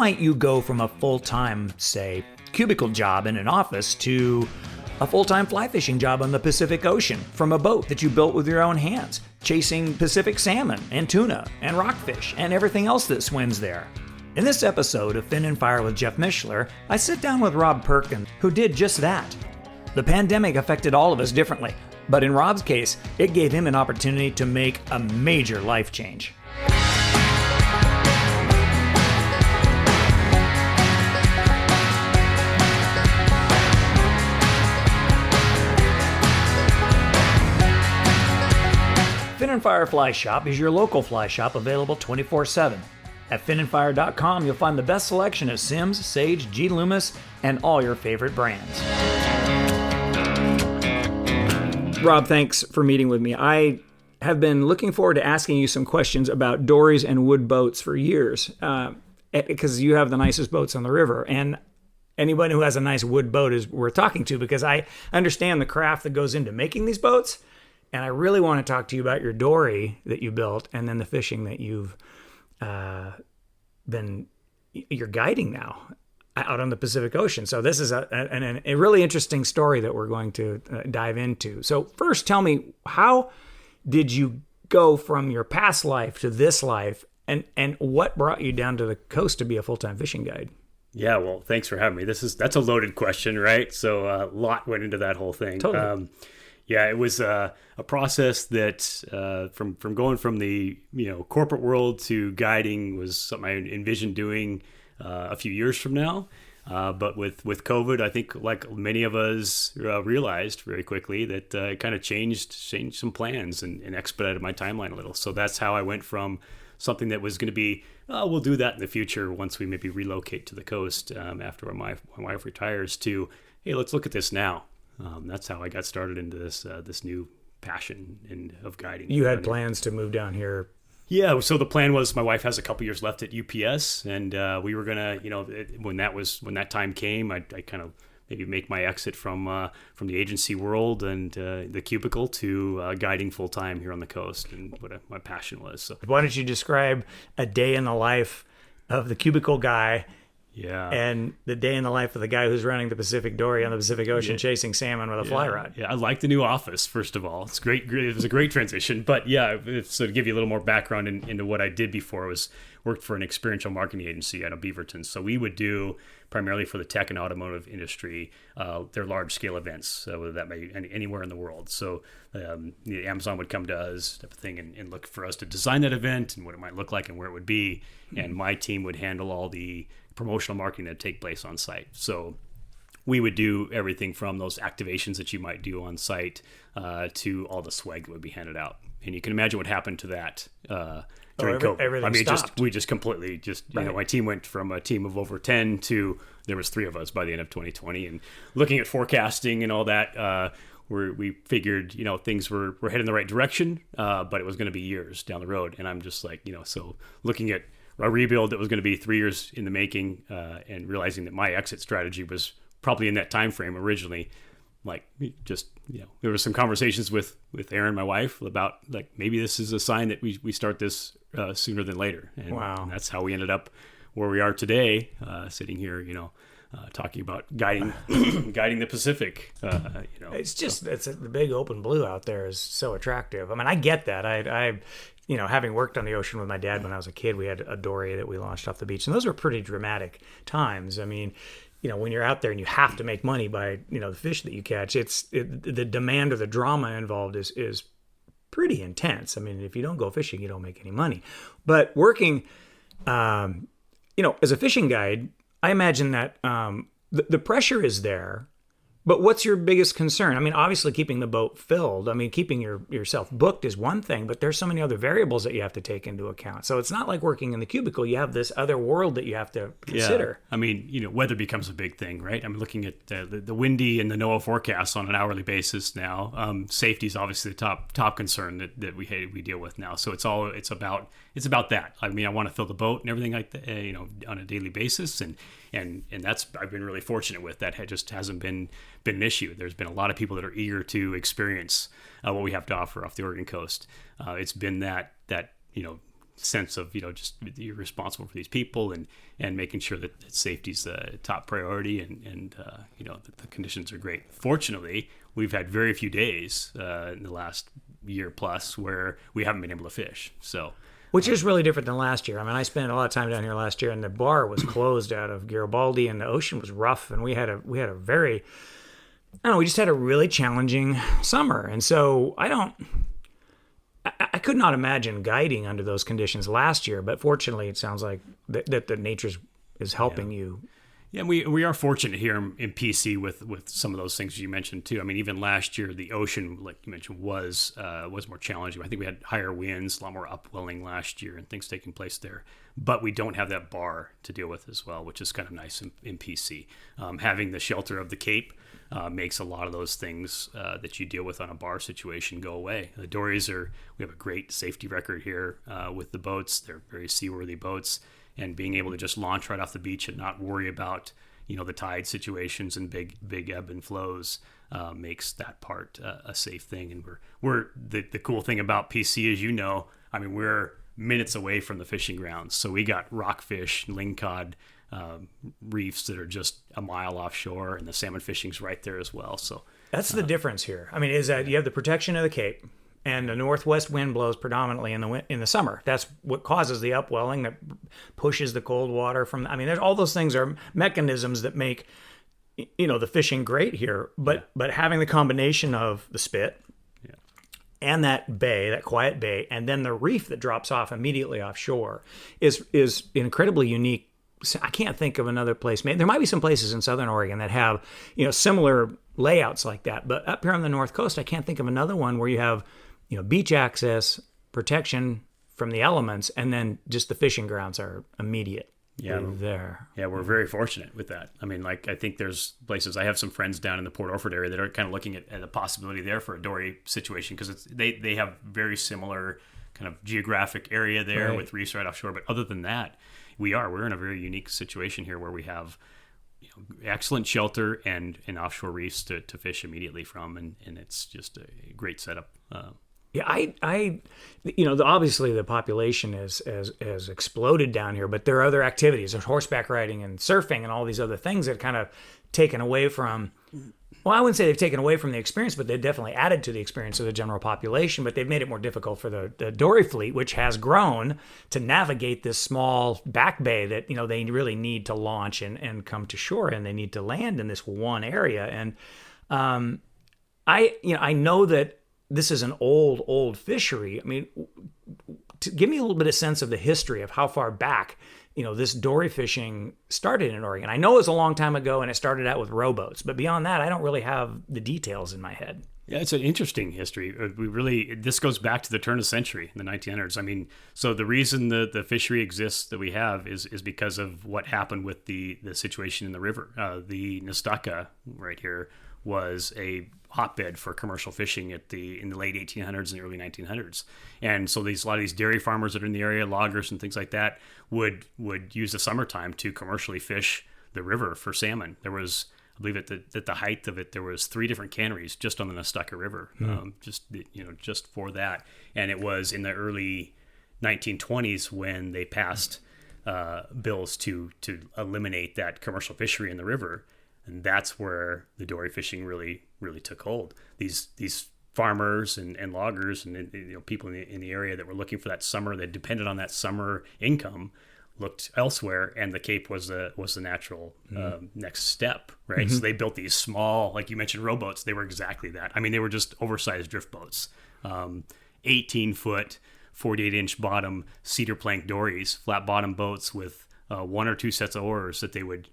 might you go from a full-time, say, cubicle job in an office to a full-time fly fishing job on the Pacific Ocean from a boat that you built with your own hands, chasing Pacific salmon and tuna and rockfish and everything else that swims there? In this episode of Fin and Fire with Jeff Mishler, I sit down with Rob Perkin, who did just that. The pandemic affected all of us differently, but in Rob's case, it gave him an opportunity to make a major life change. Fin and Fire Fly Shop is your local fly shop available 24/7. At finandfire.com, you'll find the best selection of Simms, Sage, G. Loomis, and all your favorite brands. Rob, thanks for meeting with me. I have been looking forward to asking you some questions about dories and wood boats for years, because you have the nicest boats on the river. And anyone who has a nice wood boat is worth talking to, because I understand the craft that goes into making these boats. And I really want to talk to you about your dory that you built and then the fishing that you're guiding now out on the Pacific Ocean. So this is a really interesting story that we're going to dive into. So first, tell me, how did you go from your past life to this life, and what brought you down to the coast to be a full-time fishing guide? Yeah, well, thanks for having me. That's a loaded question, right? So a lot went into that whole thing. Totally. Yeah, it was a process that from going from the corporate world to guiding was something I envisioned doing a few years from now. But with COVID, I think like many of us realized very quickly that it kind of changed some plans and expedited my timeline a little. So that's how I went from something that was going to be, we'll do that in the future once we maybe relocate to the coast after my wife retires, to, hey, let's look at this now. That's how I got started into this new passion of guiding. You had plans to move down here. Yeah, so the plan was, my wife has a couple years left at UPS, and we were gonna, when that time came, I kind of maybe make my exit from the agency world and the cubicle to guiding full time here on the coast, and what my passion was. So why don't you describe a day in the life of the cubicle guy? Yeah. And the day in the life of the guy who's running the Pacific Dory on the Pacific Ocean, chasing salmon with a fly rod. Yeah, I like the new office, first of all. It's great. It was a great transition. But yeah, so to give you a little more background into what I did before, was worked for an experiential marketing agency out of Beaverton. So we would do, primarily for the tech and automotive industry, their large scale events, whether that may be anywhere in the world. So Amazon would come to us, type of thing, and look for us to design that event and what it might look like and where it would be. And my team would handle all the promotional marketing that take place on site. So we would do everything from those activations that you might do on site to all the swag that would be handed out. And you can imagine what happened to that during COVID. Everything stopped. We just completely Right. My team went from a team of over 10 to there was 3 of us by the end of 2020. And looking at forecasting and all that, we figured, things were heading the right direction, but it was going to be years down the road. And I'm just like, so looking at a rebuild that was going to be 3 years in the making, and realizing that my exit strategy was probably in that time frame originally, like, just, there were some conversations with Erin, my wife, about like, maybe this is a sign that we start this sooner than later. And wow. That's how we ended up where we are today, sitting here, talking about guiding the Pacific. It's just, the big open blue out there is so attractive. I mean, I get that. I having worked on the ocean with my dad when I was a kid, we had a dory that we launched off the beach, and those were pretty dramatic times. I mean, when you're out there and you have to make money by, the fish that you catch, the demand or the drama involved is pretty intense. I mean, if you don't go fishing, you don't make any money. But working, as a fishing guide, I imagine that the pressure is there. But what's your biggest concern? I mean, obviously keeping the boat filled. I mean, keeping yourself booked is one thing, but there's so many other variables that you have to take into account. So it's not like working in the cubicle. You have this other world that you have to consider. Yeah. I mean, weather becomes a big thing, right? I'm looking at the windy and the NOAA forecasts on an hourly basis now. Safety is obviously the top concern that we deal with now. So it's about that. I mean, I want to fill the boat and everything like that, on a daily basis, and that's, I've been really fortunate with that. It just hasn't been an issue. There's been a lot of people that are eager to experience what we have to offer off the Oregon coast. It's been that sense of, just you're responsible for these people and making sure that safety's the top priority and that the conditions are great. Fortunately, we've had very few days in the last year plus where we haven't been able to fish. So, which is really different than last year. I mean, I spent a lot of time down here last year, and the bar was closed out of Garibaldi, and the ocean was rough, and we had a very, I don't know, we just had a really challenging summer, and so I could not imagine guiding under those conditions last year, but fortunately, it sounds like that the nature is helping you. Yeah, we are fortunate here in PC with some of those things you mentioned too. I mean, even last year, the ocean, like you mentioned, was more challenging. I think we had higher winds, a lot more upwelling last year, and things taking place there. But we don't have that bar to deal with as well, which is kind of nice in PC. Having the shelter of the Cape makes a lot of those things that you deal with on a bar situation go away. The dories we have a great safety record here with the boats. They're very seaworthy boats. And being able to just launch right off the beach and not worry about, the tide situations and big ebb and flows makes that part a safe thing. And we're the cool thing about PC is, I mean, we're minutes away from the fishing grounds. So we got rockfish, lingcod reefs that are just a mile offshore, and the salmon fishing's right there as well. So that's the difference here. I mean, is that you have the protection of the Cape, and the northwest wind blows predominantly in the summer. That's what causes the upwelling that pushes the cold water from. I mean, there's all those things are mechanisms that make the fishing great here. But having the combination of the spit and that bay, that quiet bay, and then the reef that drops off immediately offshore is incredibly unique. I can't think of another place. There might be some places in Southern Oregon that have similar layouts like that, but up here on the North Coast, I can't think of another one where you have beach access, protection from the elements, and then just the fishing grounds are immediate. There. Yeah, we're very fortunate with that. I mean, I think there's places, I have some friends down in the Port Orford area that are kind of looking at a possibility there for a dory situation, because they have very similar kind of geographic area there with reefs right offshore. But other than that, we're in a very unique situation here where we have excellent shelter and offshore reefs to fish immediately from, and it's just a great setup. Yeah, obviously the population has exploded down here, but there are other activities. There's horseback riding and surfing and all these other things that kind of taken away from. Well, I wouldn't say they've taken away from the experience, but they've definitely added to the experience of the general population. But they've made it more difficult for the dory fleet, which has grown to navigate this small back bay that they really need to launch and come to shore, and they need to land in this one area. And I know that this is an old fishery. I mean, give me a little bit of sense of the history of how far back this dory fishing started in Oregon. I know it was a long time ago, and it started out with rowboats, but beyond that, I don't really have the details in my head. Yeah, it's an interesting history. This goes back to the turn of the century, in the 1900s. I mean, so the reason the fishery exists that we have is because of what happened with the situation in the river. The Nestucca right here was a hotbed for commercial fishing in the late 1800s and the early 1900s. And so a lot of these dairy farmers that are in the area, loggers and things like that, would use the summertime to commercially fish the river for salmon. There was, I believe at the height of it, there was 3 different canneries just on the Nestucca River, just for that. And it was in the early 1920s when they passed bills to eliminate that commercial fishery in the river. And that's where the dory fishing really took hold. These farmers and loggers and people in the area that were looking for that summer, that depended on that summer income, looked elsewhere, and the Cape was the natural next step, right? Mm-hmm. So they built these small, like you mentioned, rowboats. They were exactly that. I mean, they were just oversized drift boats, 18-foot, 48-inch bottom cedar plank dories, flat bottom boats with 1 or 2 sets of oars that they would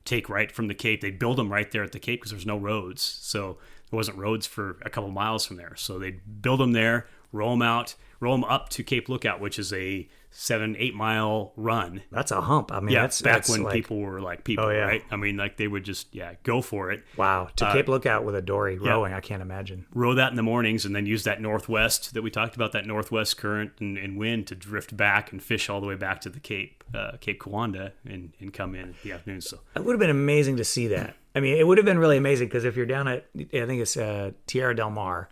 take right from the Cape. They'd build them right there at the Cape because there's no roads. So there wasn't roads for a couple miles from there. So they'd build them there, roll them up to Cape Lookout, which is a 7-8 mile run. That's a hump. I mean, that's when people were like people, right? I mean, they would just go for it. Wow, to Cape Lookout with a dory rowing, I can't imagine. Row that in the mornings, and then use that northwest that we talked about, that northwest current and wind to drift back and fish all the way back to the Cape Kiwanda, and come in the afternoon. So it would have been amazing to see that. I mean, it would have been really amazing because if you're down at, I think it's Tierra del Mar,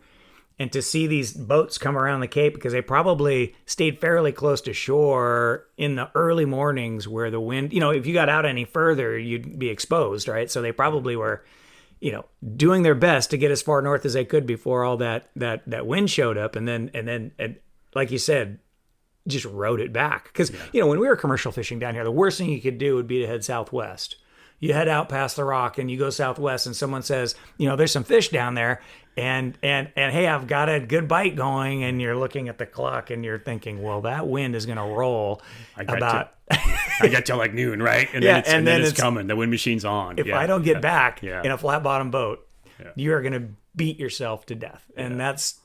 And to see these boats come around the Cape, because they probably stayed fairly close to shore in the early mornings where the wind, if you got out any further, you'd be exposed, right? So they probably were, doing their best to get as far north as they could before all that wind showed up. And then, like you said, just rode it back. Because, when we were commercial fishing down here, the worst thing you could do would be to head southwest. You head out past the rock and you go southwest and someone says, there's some fish down there and hey, I've got a good bite going, and you're looking at the clock and you're thinking, well, that wind is going to roll I got till like noon, right? And then it's coming. The wind machine's on. If I don't get back in a flat bottom boat, you are going to beat yourself to death. And that's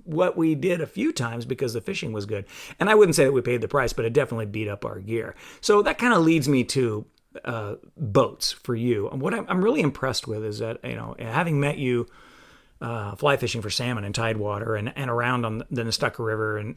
what we did a few times because the fishing was good. And I wouldn't say that we paid the price, but it definitely beat up our gear. So that kind of leads me to boats for you. And what I'm really impressed with is that, having met you fly fishing for salmon in tidewater and around on the Nestucca River and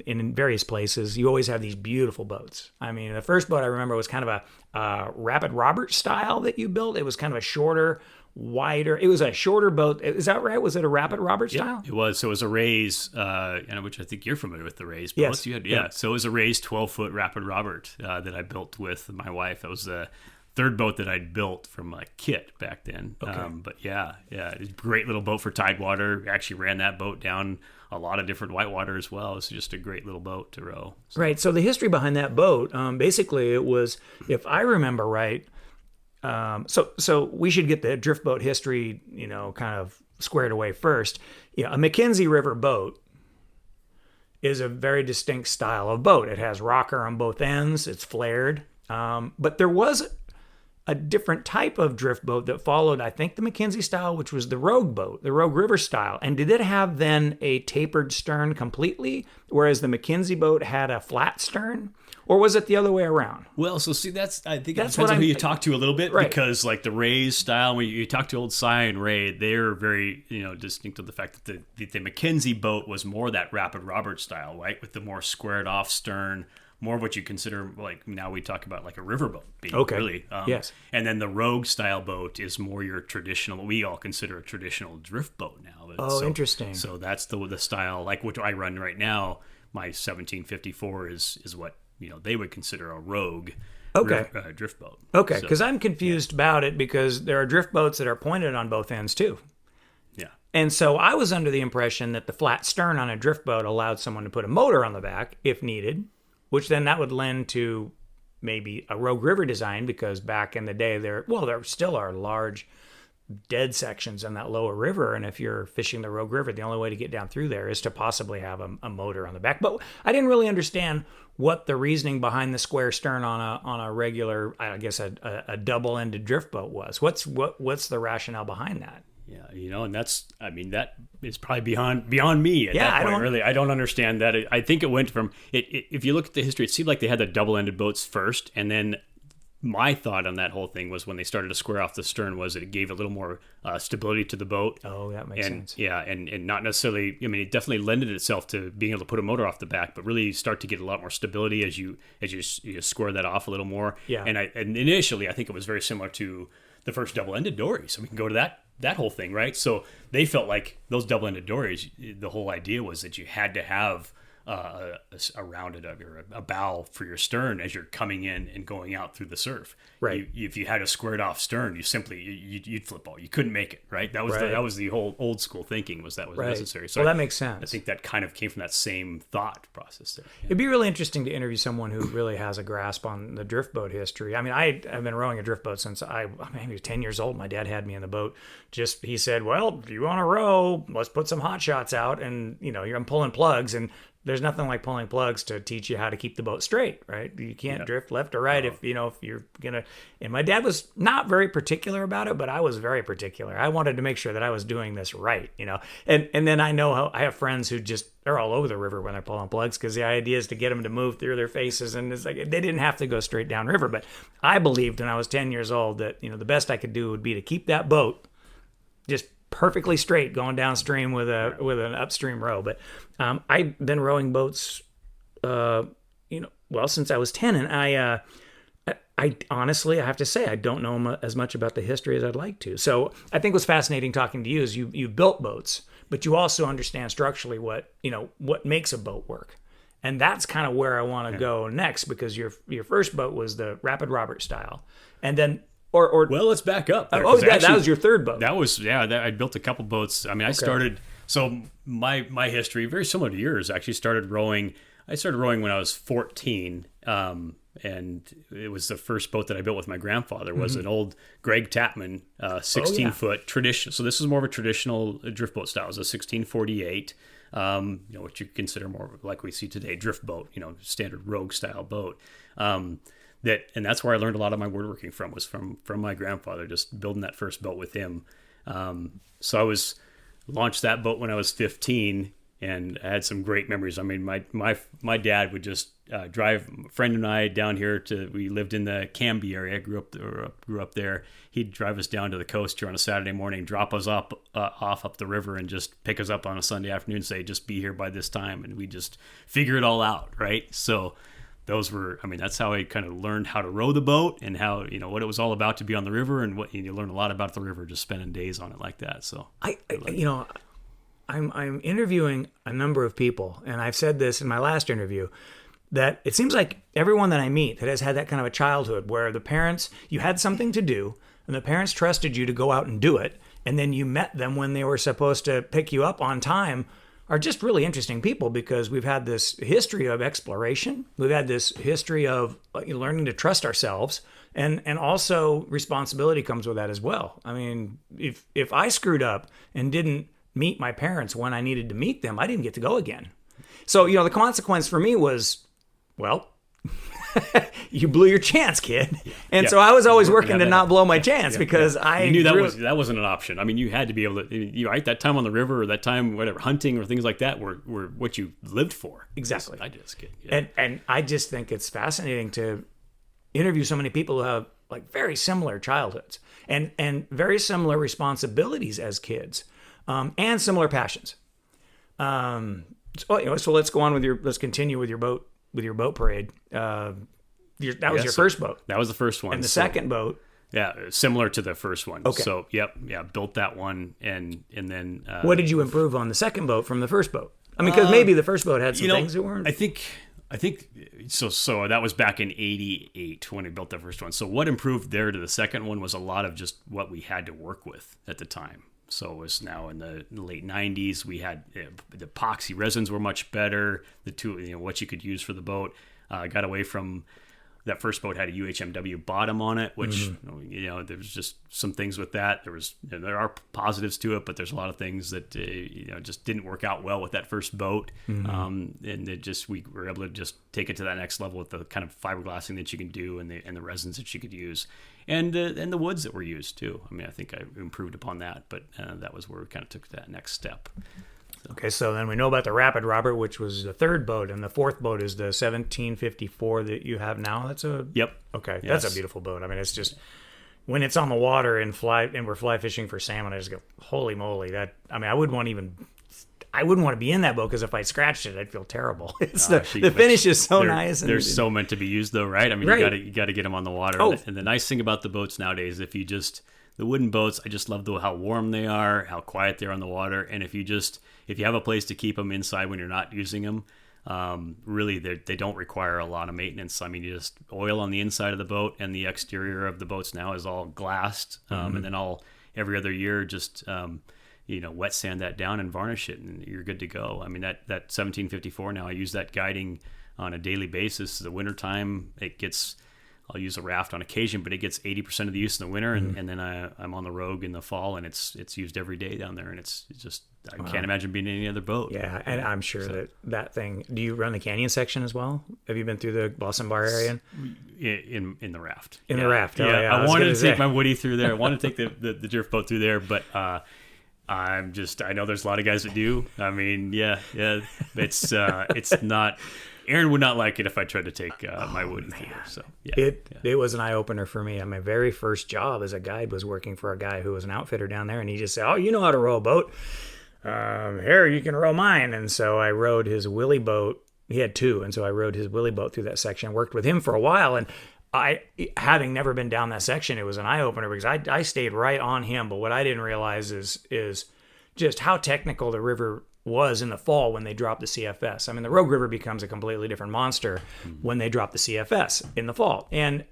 in various places, you always have these beautiful boats. I mean, the first boat I remember was kind of a Rapid Robert style that you built. It was kind of a shorter, wider. It was a shorter boat. Is that right? Was it a Rapid Robert style? It was. So it was a Rays, which I think you're familiar with the Rays. Yes. So it was a Rays 12-foot Rapid Robert that I built with my wife. That was the third boat that I'd built from a kit back then. Okay. But it was a great little boat for tidewater. Actually ran that boat down a lot of different whitewater as well. It's just a great little boat to row. Right. So the history behind that boat, basically it was, if I remember right, so we should get the drift boat history, kind of squared away first. A Mackenzie River boat is a very distinct style of boat. It has rocker on both ends. It's flared. But there was a different type of drift boat that followed, I think, the Mackenzie style, which was the Rogue boat, the Rogue River style. And did it have then a tapered stern completely, whereas the Mackenzie boat had a flat stern? Or was it the other way around? Well, so see, I think it depends on who you talk to a little bit, right? Because like the Rays style, when you talk to old Cy and Ray, they're very, distinct of the fact that the Mackenzie boat was more that Rapid Robert style, right? With the more squared off stern, more of what you consider, like now we talk about like a riverboat being really. Yes. And then the Rogue style boat is more your traditional, what we all consider a traditional drift boat now. Interesting. So that's the style, like what I run right now. My 1754 is what they would consider a Rogue drift boat. Okay, because I'm confused about it because there are drift boats that are pointed on both ends too. Yeah. And so I was under the impression that the flat stern on a drift boat allowed someone to put a motor on the back if needed, which then that would lend to maybe a Rogue River design, because back in the day there still are large dead sections in that lower river, and if you're fishing the Rogue River, the only way to get down through there is to possibly have a motor on the back. But I didn't really understand what the reasoning behind the square stern on a regular, I guess a double-ended drift boat was. What's the rationale behind that? Yeah, and that is probably beyond me at that point. Really, I don't understand that. I think it went from if you look at the history, it seemed like they had the double-ended boats first, and then my thought on that whole thing was when they started to square off the stern was that it gave a little more stability to the boat. Oh, that makes sense. Yeah, and not necessarily, it definitely lended itself to being able to put a motor off the back, but really start to get a lot more stability as you square that off a little more. Yeah. And initially, I think it was very similar to the first double-ended dories. So we can go to that whole thing, right? So they felt like those double-ended dories, the whole idea was that you had to have a rounded or a bow for your stern as you're coming in and going out through the surf. Right. If you had a squared off stern, you'd flip out. You couldn't make it. Right. That was the whole old school thinking was necessary. So that makes sense. I think that kind of came from that same thought process there. Yeah. It'd be really interesting to interview someone who really has a grasp on the drift boat history. I've been rowing a drift boat since I was 10 years old. My dad had me in the boat. He said, well, if you want to row, let's put some hot shots out, and I'm pulling plugs, and there's nothing like pulling plugs to teach you how to keep the boat straight, right? You can't drift left or right if you're gonna. And my dad was not very particular about it, but I was very particular. I wanted to make sure that I was doing this right, And then I know how I have friends who they're all over the river when they're pulling plugs, because the idea is to get them to move through their faces, and it's like they didn't have to go straight down river. But I believed when I was 10 years old that the best I could do would be to keep that boat just perfectly straight going downstream with an upstream row. But I've been rowing boats since I was 10, and I I honestly, I have to say, I don't know as much about the history as I'd like to. So I think what's fascinating talking to you is you built boats, but you also understand structurally what makes a boat work. And that's kind of where I want to go next, because your first boat was the Rapid Robert style. And then, well, let's back up. That was your third boat. That was, I built a couple boats. I mean, I started, so my history, very similar to yours, actually started rowing. I started rowing when I was 14. And it was the first boat that I built with my grandfather, was an old Greg Tapman 16-foot tradition. So this is more of a traditional drift boat style. It was a 1648, what you consider more like we see today, drift boat, standard rogue style boat. And that's where I learned a lot of my woodworking from, was from my grandfather, just building that first boat with him. So I launched that boat when I was 15, and I had some great memories. I mean, my dad would just drive a friend and I down here we lived in the Canby area, grew up there. He'd drive us down to the coast here on a Saturday morning, drop us off up the river, and just pick us up on a Sunday afternoon, say, just be here by this time. And we just figure it all out, right? So that's how I kind of learned how to row the boat, and how, what it was all about to be on the river, and what you learn a lot about the river just spending days on it like that. So I'm interviewing a number of people, and I've said this in my last interview, that it seems like everyone that I meet that has had that kind of a childhood where the parents, you had something to do, and the parents trusted you to go out and do it, and then you met them when they were supposed to pick you up on time, are just really interesting people, because we've had this history of exploration. We've had this history of learning to trust ourselves, and also responsibility comes with that as well. I mean, if I screwed up and didn't meet my parents when I needed to meet them, I didn't get to go again. So, the consequence for me was, well, you blew your chance, kid. And so I was always working to not blow my chance, because I knew that wasn't an option. I mean, you had to be able to, right? That time on the river, or that time, whatever, hunting or things like that were what you lived for. Exactly. I just kid. Yeah. And I just think it's fascinating to interview so many people who have very similar childhoods and very similar responsibilities as kids, and similar passions. So let's go on let's continue with your boat parade. That was your first boat. That was the first one. And the second boat. Yeah, similar to the first one. Okay. So, built that one, and then. What did you improve on the second boat from the first boat? I mean, because maybe the first boat had some things that weren't. I think so. So that was back in '88 when we built the first one. So what improved there to the second one was a lot of just what we had to work with at the time. So it was now in the late 90s. We had the epoxy resins were much better. The two, what you could use for the boat. Got away from that first boat had a UHMW bottom on it, which there was just some things with that. There are positives to it, but there's a lot of things that just didn't work out well with that first boat. And we were able to just take it to that next level with the kind of fiberglassing that you can do, and the resins that you could use. And the woods that were used too. I mean, I think I improved upon that, but that was where we kind of took that next step. So. Okay, so then we know about the Rapid Robert, which was the third boat, and the fourth boat is the 1754 that you have now. Yep. Okay, yes. That's a beautiful boat. I mean, it's just when it's on the water and we're fly fishing for salmon, I just go, holy moly! I wouldn't want to be in that boat, because if I scratched it, I'd feel terrible. The finish is so nice. They're so meant to be used, though, right? I mean, right. You got to get them on the water. Oh. And the nice thing about the boats nowadays, the wooden boats, I just love how warm they are, how quiet they are on the water, and if you have a place to keep them inside when you're not using them, really they don't require a lot of maintenance. I mean, you just oil on the inside of the boat, and the exterior of the boats now is all glassed, and then every other year just wet sand that down and varnish it, and you're good to go. I mean, that 1754 now, I use that guiding on a daily basis. The wintertime, I'll use a raft on occasion, but it gets 80% of the use in the winter, and then I'm on the Rogue in the fall, and it's used every day down there, and it's just I can't imagine being in any other boat. Yeah, and I'm sure that thing. Do you run the canyon section as well? Have you been through the Blossom Bar area? In the raft. The raft. Oh, yeah. I wanted to take my Woody through there. I wanted to take the drift boat through there, but I know there's a lot of guys that do. I mean, yeah. It's not. Aaron would not like it if I tried to take my Woody through there. So it was an eye opener for me. My very first job as a guide was working for a guy who was an outfitter down there, and he just said, "Oh, you know how to row a boat? Here, you can row mine." And so I rowed his Willie boat. He had two, and so I rowed his Willie boat through that section. Worked with him for a while, and having never been down that section, it was an eye opener because I stayed right on him. But what I didn't realize is just how technical the river was in the fall when they dropped the CFS. I mean, the Rogue River becomes a completely different monster when they drop the CFS in the fall. And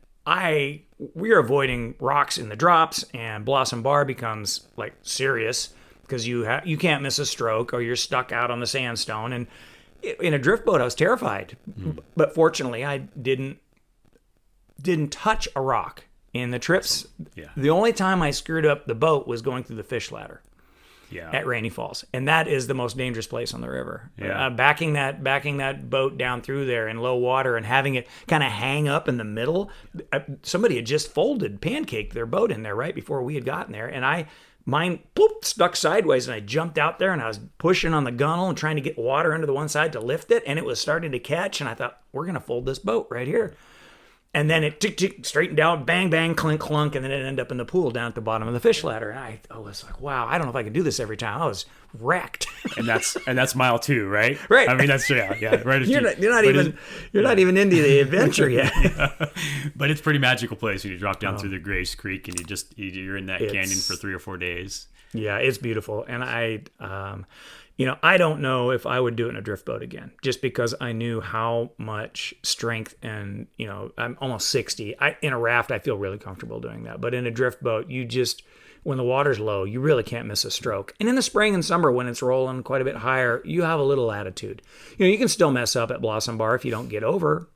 we're avoiding rocks in the drops, and Blossom Bar becomes like serious because you can't miss a stroke or you're stuck out on the sandstone. And in a drift boat, I was terrified, but fortunately, I didn't touch a rock in the trips. Yeah. The only time I screwed up the boat was going through the fish ladder. Yeah. At Rainy Falls, and that is the most dangerous place on the river. Yeah. Backing that boat down through there in low water and having it kind of hang up in the middle. Somebody had just pancaked their boat in there right before we had gotten there, and mine stuck sideways, and I jumped out there and I was pushing on the gunnel and trying to get water under the one side to lift it, and it was starting to catch, and I thought, we're gonna fold this boat right here. And then it tick, straightened down, bang, bang, clink, clunk, and then it ended up in the pool down at the bottom of the fish ladder. And I was like, wow, I don't know if I can do this every time. I was wrecked. And that's mile 2, right? Right. I mean, that's right. You're not even into the adventure yet. Yeah. But it's a pretty magical place when you drop down through the Grace Creek and you're in that canyon for 3 or 4 days. Yeah, it's beautiful, and I don't know if I would do it in a drift boat again, just because I knew how much strength and, I'm almost 60. In a raft, I feel really comfortable doing that. But in a drift boat, when the water's low, you really can't miss a stroke. And in the spring and summer, when it's rolling quite a bit higher, you have a little latitude. You can still mess up at Blossom Bar if you don't get over.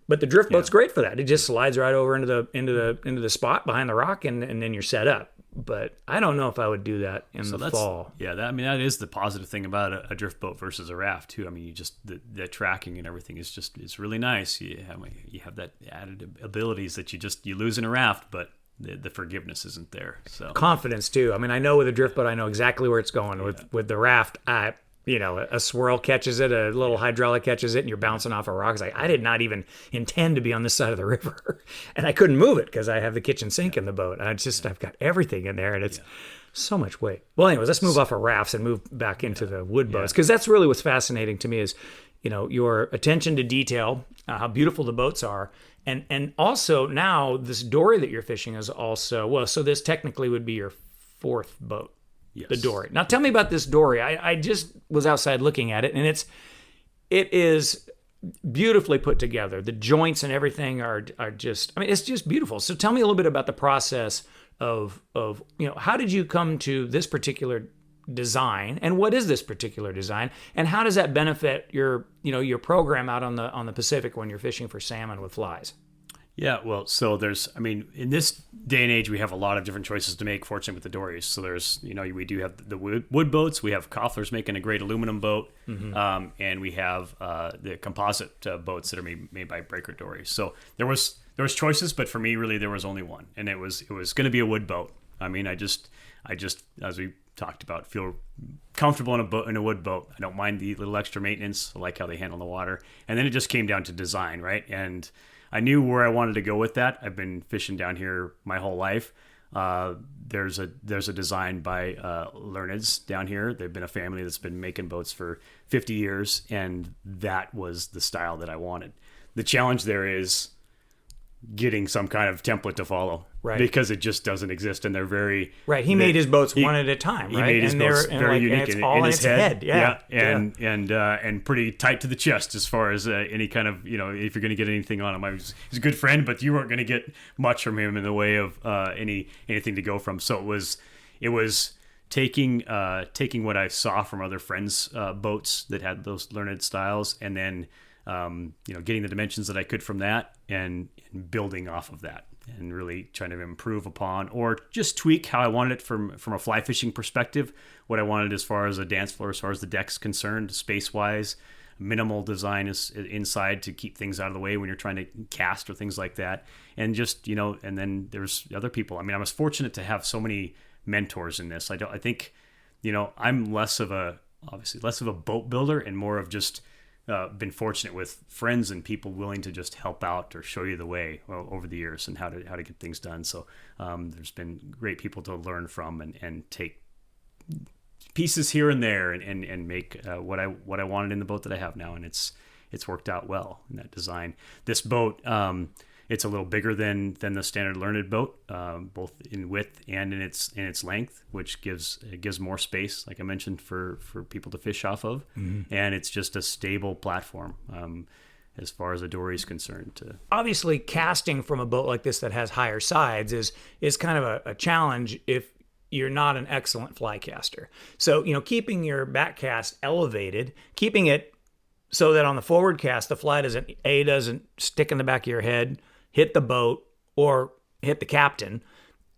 But the drift boat's great for that. It just slides right over into the spot behind the rock, and then you're set up. But I don't know if I would do that in the fall. Yeah, that is the positive thing about a drift boat versus a raft too. I mean, you just the tracking and everything is it's really nice. You have that added abilities that you lose in a raft, but the forgiveness isn't there. So confidence too. I mean, I know with a drift boat, I know exactly where it's going. With the raft, a swirl catches it, a little hydraulic catches it, and you're bouncing off a rock. It's like, I did not even intend to be on this side of the river. And I couldn't move it because I have the kitchen sink in the boat. I've got everything in there, and it's so much weight. Well, anyways, let's move off of rafts and move back into the wood boats, because that's really what's fascinating to me is, your attention to detail, how beautiful the boats are. And also now this dory that you're fishing is also, so this technically would be your 4th boat. Yes. The dory. Now tell me about this dory. I just was outside looking at it, and it is beautifully put together. The joints and everything are just, it's just beautiful. So tell me a little bit about the process of how did you come to this particular design, and what is this particular design, and how does that benefit your program out on the Pacific when you're fishing for salmon with flies? Yeah, well, so in this day and age, we have a lot of different choices to make, fortunately, with the dories. So there's, we do have the wood boats. We have Koffler's making a great aluminum boat. Mm-hmm. And we have the composite boats that are made by Breaker Dories. So there was choices, but for me, really, there was only one. And it was going to be a wood boat. I mean, I just, as we talked about, feel comfortable in a wood boat. I don't mind the little extra maintenance. I like how they handle the water. And then it just came down to design, right? And I knew where I wanted to go with that. I've been fishing down here my whole life. There's a design by Learneds down here. They've been a family that's been making boats for 50 years, and that was the style that I wanted. The challenge there is getting some kind of template to follow, right? Because it just doesn't exist, and they're very right. He made his boats one at a time, right? He made his boats very unique in his head. Yeah. And pretty tight to the chest as far as any kind of if you're going to get anything on him. He's a good friend, but you weren't going to get much from him in the way of anything to go from. So it was taking what I saw from other friends' boats that had those Learned styles, and then getting the dimensions that I could from that and building off of that and really trying to improve upon or just tweak how I wanted it from a fly fishing perspective, what I wanted as far as a dance floor, as far as the deck's concerned, space-wise, minimal design is inside to keep things out of the way when you're trying to cast or things like that. And just, and then there's other people. I mean, I was fortunate to have so many mentors in this. I think, I'm less of a boat builder and more of just been fortunate with friends and people willing to just help out or show you the way over the years and how to get things done. So there's been great people to learn from and take pieces here and there and make what I wanted in the boat that I have now, and it's worked out well in that design. This boat, It's a little bigger than the standard Learned boat, both in width and in its length, which gives more space, like I mentioned, for people to fish off of. And it's just a stable platform as far as a dory is concerned. Obviously, casting from a boat like this that has higher sides is kind of a challenge if you're not an excellent fly caster. So, keeping your back cast elevated, keeping it so that on the forward cast, the fly doesn't stick in the back of your head, hit the boat, or hit the captain.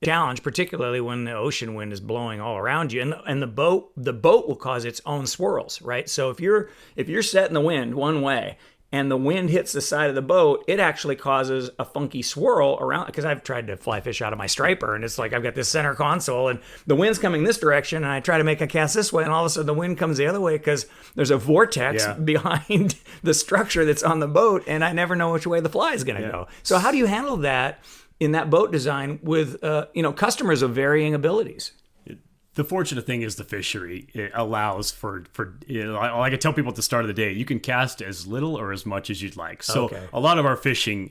Challenge, particularly when the ocean wind is blowing all around you, and the boat will cause its own swirls, right? So if you're setting the wind one way and the wind hits the side of the boat, it actually causes a funky swirl around, because I've tried to fly fish out of my striper, and it's like I've got this center console and the wind's coming this direction, and I try to make a cast this way, and all of a sudden the wind comes the other way because there's a vortex behind the structure that's on the boat, and I never know which way the fly is going to go. So how do you handle that in that boat design with customers of varying abilities? The fortunate thing is the fishery, it allows for like I tell people at the start of the day, you can cast as little or as much as you'd like. So a lot of our fishing,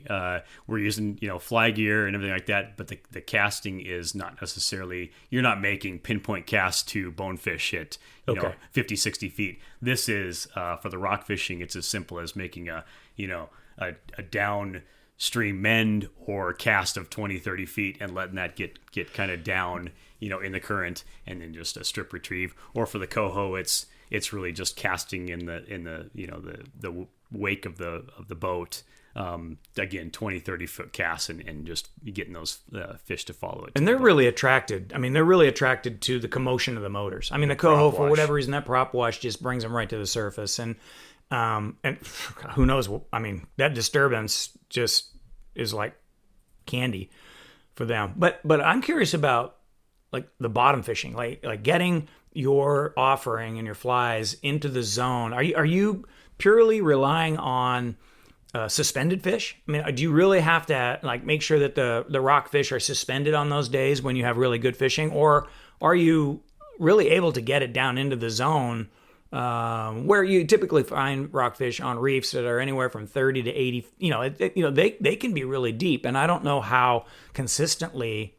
we're using fly gear and everything like that, but the casting is not necessarily, you're not making pinpoint casts to bonefish at 50, 60 feet. This is for the rock fishing. It's as simple as making a downstream mend or cast of 20, 30 feet and letting that get kind of down in the current, and then just a strip retrieve. Or for the coho, it's really just casting in the wake of the boat. Again, 20, 30 foot casts and just getting those fish to follow it. And they're really attracted. I mean, they're really attracted to the commotion of the motors. I mean, the coho, for whatever reason, that prop wash just brings them right to the surface. And who knows? I mean, that disturbance just is like candy for them. But I'm curious about like the bottom fishing, like getting your offering and your flies into the zone. Are you purely relying on suspended fish? I mean, do you really have to like make sure that the rock fish are suspended on those days when you have really good fishing, or are you really able to get it down into the zone where you typically find rockfish on reefs that are anywhere from 30 to 80? They can be really deep, and I don't know how consistently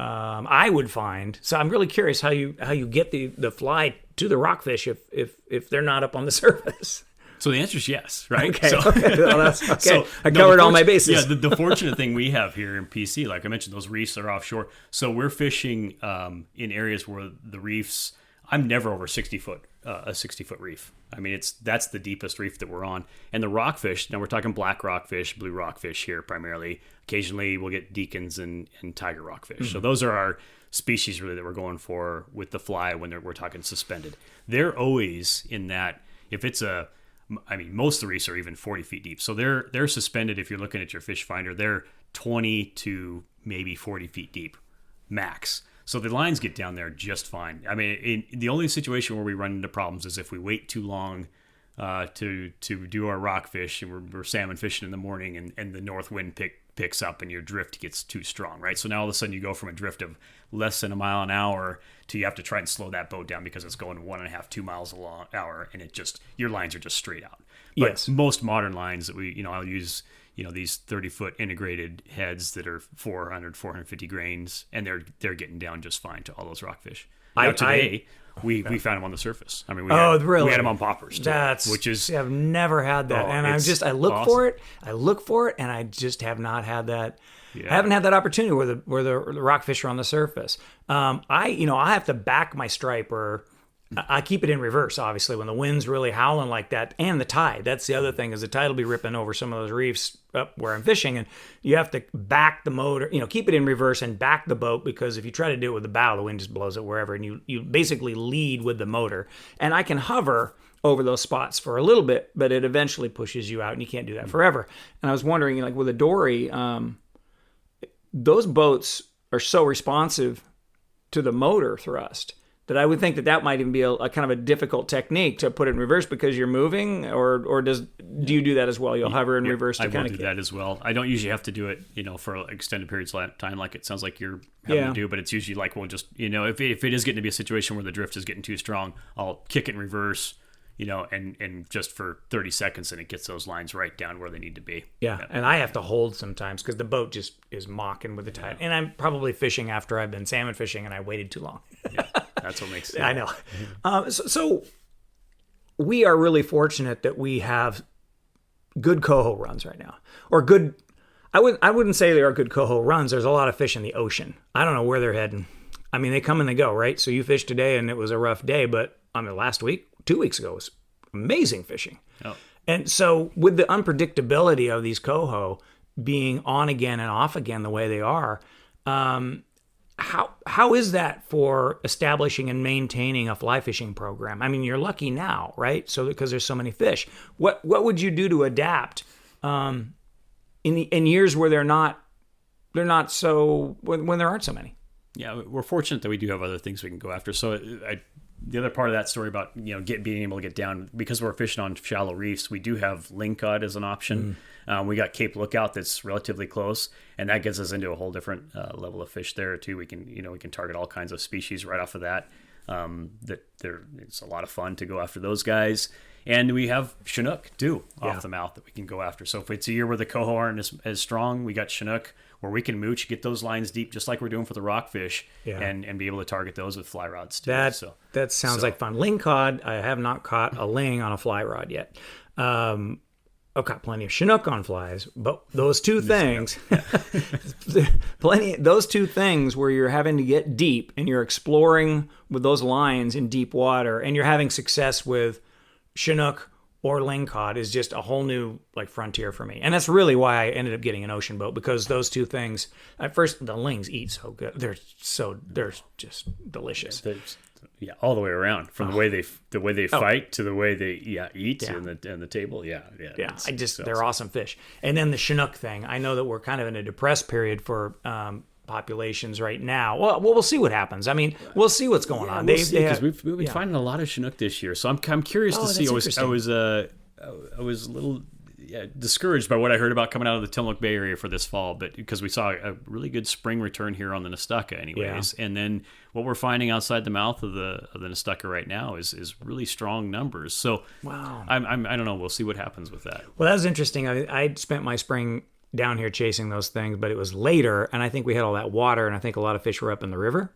I would find. So I'm really curious how you get the fly to the rockfish if they're not up on the surface. So the answer is yes, right? Okay. So, Well, that's, okay. So, I covered all my bases. Yeah, the fortunate thing we have here in PC, like I mentioned, those reefs are offshore. So we're fishing in areas where the reefs, I'm never over 60 foot, a 60-foot reef. I mean, that's the deepest reef that we're on. And the rockfish, now we're talking black rockfish, blue rockfish here primarily. Occasionally we'll get deacons and tiger rockfish. Mm-hmm. So those are our species really that we're going for with the fly when we're talking suspended. They're always in that, if it's most of the reefs are even 40 feet deep. So they're suspended. If you're looking at your fish finder, they're 20 to maybe 40 feet deep max. So the lines get down there just fine. I mean, the only situation where we run into problems is if we wait too long to do our rockfish, and we're salmon fishing in the morning, and the north wind picks up and your drift gets too strong, right? So now all of a sudden you go from a drift of less than a mile an hour to you have to try and slow that boat down because it's going 1.5, 2 miles an hour, and your lines are just straight out. But yes, most modern lines that I'll use, these 30-foot integrated heads that are 400, 450 grains, and they're getting down just fine to all those rockfish. Now today, we found them on the surface. I mean, we had them on poppers too, I've never had that, and I look awesome for it, and I just have not had that. Yeah. I haven't had that opportunity where the rockfish are on the surface. I have to back my striper. I keep it in reverse, obviously, when the wind's really howling like that, and the tide. That's the other thing, is the tide will be ripping over some of those reefs up where I'm fishing, and you have to back the motor, keep it in reverse and back the boat, because if you try to do it with the bow, the wind just blows it wherever, and you basically lead with the motor. And I can hover over those spots for a little bit, but it eventually pushes you out, and you can't do that forever. And I was wondering, like with a dory, those boats are so responsive to the motor thrust that I would think that might even be a kind of a difficult technique to put it in reverse because you're moving, or do you do that as well? You'll hover in reverse to kind of do that as well. I don't usually have to do it, for extended periods of time, like it sounds like you're having to do, but it's usually like, we'll just, if it is getting to be a situation where the drift is getting too strong, I'll kick it in reverse, and just for 30 seconds, and it gets those lines right down where they need to be. Yeah. And I have to hold sometimes because the boat just is mocking with the tide. And I'm probably fishing after I've been salmon fishing and I waited too long. Yeah, that's what makes it. I know. So we are really fortunate that we have good coho runs right now, or good. I wouldn't say there are good coho runs. There's a lot of fish in the ocean. I don't know where they're heading. I mean, they come and they go, right? So you fished today and it was a rough day, but last week, 2 weeks ago, was amazing fishing. Oh. And so with the unpredictability of these coho being on again and off again the way they are, how is that for establishing and maintaining a fly fishing program? I mean, you're lucky now, right? So because there's so many fish. What would you do to adapt in years where they're not so when there aren't so many? Yeah, we're fortunate that we do have other things we can go after. So the other part of that story about being able to get down, because we're fishing on shallow reefs, we do have lingcod as an option. We got Cape Lookout that's relatively close, and that gets us into a whole different level of fish there too. We can target all kinds of species right off of that. It's a lot of fun to go after those guys. And we have Chinook too off the mouth that we can go after. So if it's a year where the coho aren't as strong, we got Chinook where we can mooch, get those lines deep, just like we're doing for the rockfish, and be able to target those with fly rods too. That sounds like fun. Lingcod, I have not caught a ling on a fly rod yet. I've got plenty of Chinook on flies, but those two things, those two things where you're having to get deep and you're exploring with those lines in deep water and you're having success with Chinook or lingcod is just a whole new frontier for me. And that's really why I ended up getting an ocean boat, because those two things, at first the lings eat so good. They're just delicious. Yeah, all the way around, from the way they fight to the way they eat and the table. Yeah. They're awesome fish. And then the Chinook thing, I know that we're kind of in a depressed period for populations right now. Well, we'll see what happens. I mean, we'll see what's going on. Because we've been finding a lot of Chinook this year, so I'm curious to see. I was a little discouraged by what I heard about coming out of the Tillamook Bay area for this fall, but because we saw a really good spring return here on the Nestucca anyways. And then what we're finding outside the mouth of the Nestucca right now is really strong numbers. So wow. I don't know. We'll see what happens with that. Well, that was interesting. I spent my spring down here chasing those things, but it was later, and I think we had all that water, and I think a lot of fish were up in the river.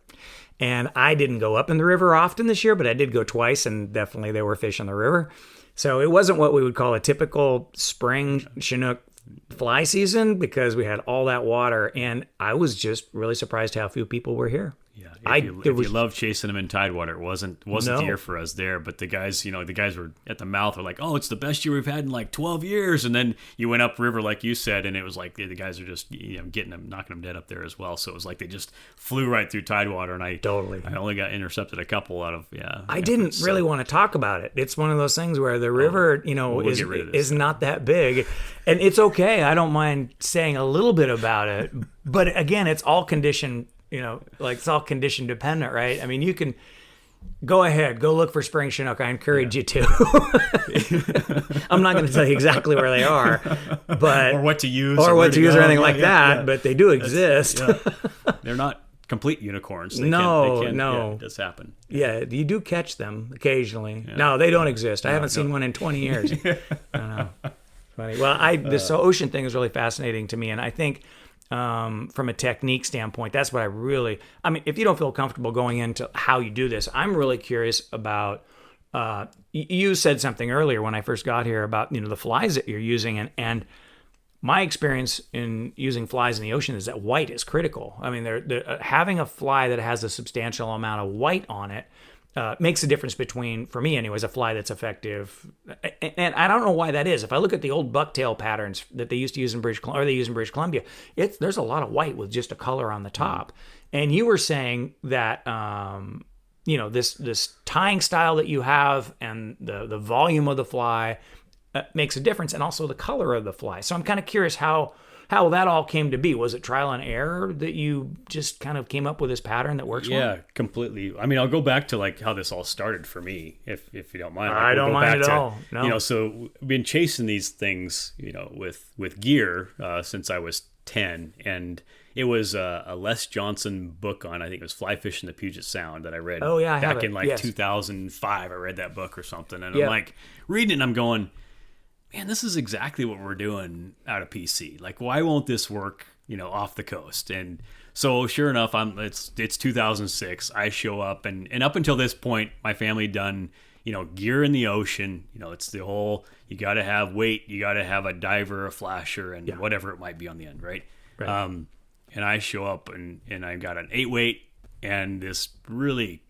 And I didn't go up in the river often this year, but I did go twice, and definitely there were fish in the river. So it wasn't what we would call a typical spring Chinook fly season, because we had all that water, and I was just really surprised how few people were here. Yeah, if you love chasing them in tidewater, it wasn't the year for us there. But the guys were at the mouth, were like, "Oh, it's the best year we've had in 12 years." And then you went upriver, like you said, and it was like the guys are just getting them, knocking them dead up there as well. So it was like they just flew right through tidewater, and I only got intercepted a couple out of I didn't really want to talk about it. It's one of those things where the river, is not that big, and it's okay. I don't mind saying a little bit about it, but again, it's all condition. It's all condition dependent, right? I mean, you can go ahead, go look for spring Chinook. I encourage you to. I'm not going to tell you exactly where they are, but or what to use, or anything like that. Yeah. But they do exist. They're not complete unicorns. No. It does happen. Yeah, you do catch them occasionally. Yeah. No, they don't exist. I haven't seen one in 20 years. I don't know. Funny. Well, this ocean thing is really fascinating to me, and I think. From a technique standpoint, that's what if you don't feel comfortable going into how you do this, I'm really curious about, you said something earlier when I first got here about, the flies that you're using. And my experience in using flies in the ocean is that white is critical. I mean, they're having a fly that has a substantial amount of white on it makes a difference between, for me anyways, a fly that's effective. And I don't know why that is. If I look at the old bucktail patterns that they used to use in British Columbia, there's a lot of white with just a color on the top. And you were saying that, this tying style that you have and the volume of the fly makes a difference, and also the color of the fly. So I'm kind of curious how that all came to be. Was it trial and error that you just kind of came up with this pattern that works well? Yeah, completely. I mean, I'll go back to how this all started for me, if you don't mind. I don't mind at all. No. So I've been chasing these things, with gear since I was 10, and It was a Les Johnson book on, I think it was Flyfishing in the Puget Sound that I read Oh, yeah, I have back it. in like Yes. 2005. I read that book or something. And Yeah. I'm like reading it and I'm going, man, this is exactly what we're doing out of PC. Like, why won't this work, off the coast? And so sure enough, it's 2006. I show up and up until this point, my family done, gear in the ocean. It's the whole, you got to have weight, you got to have a diver, a flasher, and whatever it might be on the end, right? And I show up and I got an 8-weight and this really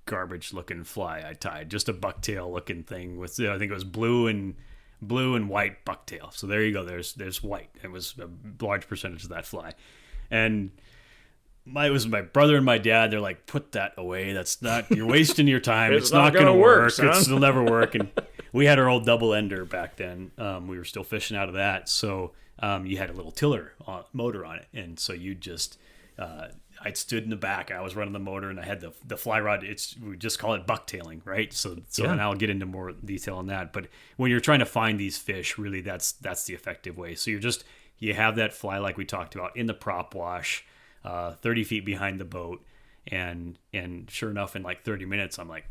garbage looking fly I tied, just a bucktail looking thing with, I think it was blue and white bucktail. So there you go. There's white. It was a large percentage of that fly. And it was my brother and my dad. They're like, put that away. That's not, you're wasting your time. It's not going to work. It'll never work. And we had our old double ender back then. We were still fishing out of that. So you had a little tiller motor on it. And so you just, I stood in the back. I was running the motor and I had the fly rod. We just call it bucktailing, right? So and I'll get into more detail on that. But when you're trying to find these fish, really that's the effective way. So you have that fly like we talked about in the prop wash, 30 feet behind the boat. And sure enough, in like 30 minutes, I'm like,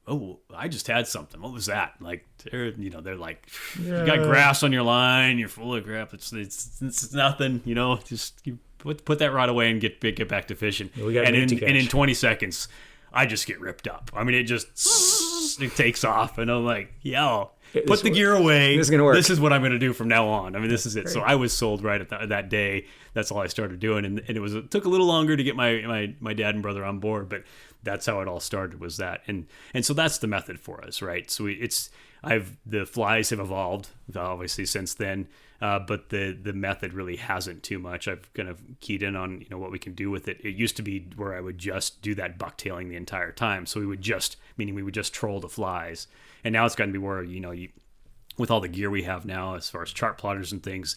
oh, I just had something. What was that? Like, they're like, you got grass on your line. You're full of crap. It's nothing, just you put that rod away and get back to fishing. And in 20 seconds, I just get ripped up. I mean, it takes off and I'm like, put the gear away. This is gonna work. This is what I'm going to do from now on. I mean, this is it. Great. So I was sold right at that day. That's all I started doing. And it took a little longer to get my dad and brother on board, but that's how it all started, was that. And so that's the method for us, right? So the flies have evolved obviously since then, but the method really hasn't too much. I've kind of keyed in on what we can do with it. It used to be where I would just do that bucktailing the entire time. So we would just troll the flies, and now it's gotten to be where you with all the gear we have now as far as chart plotters and things,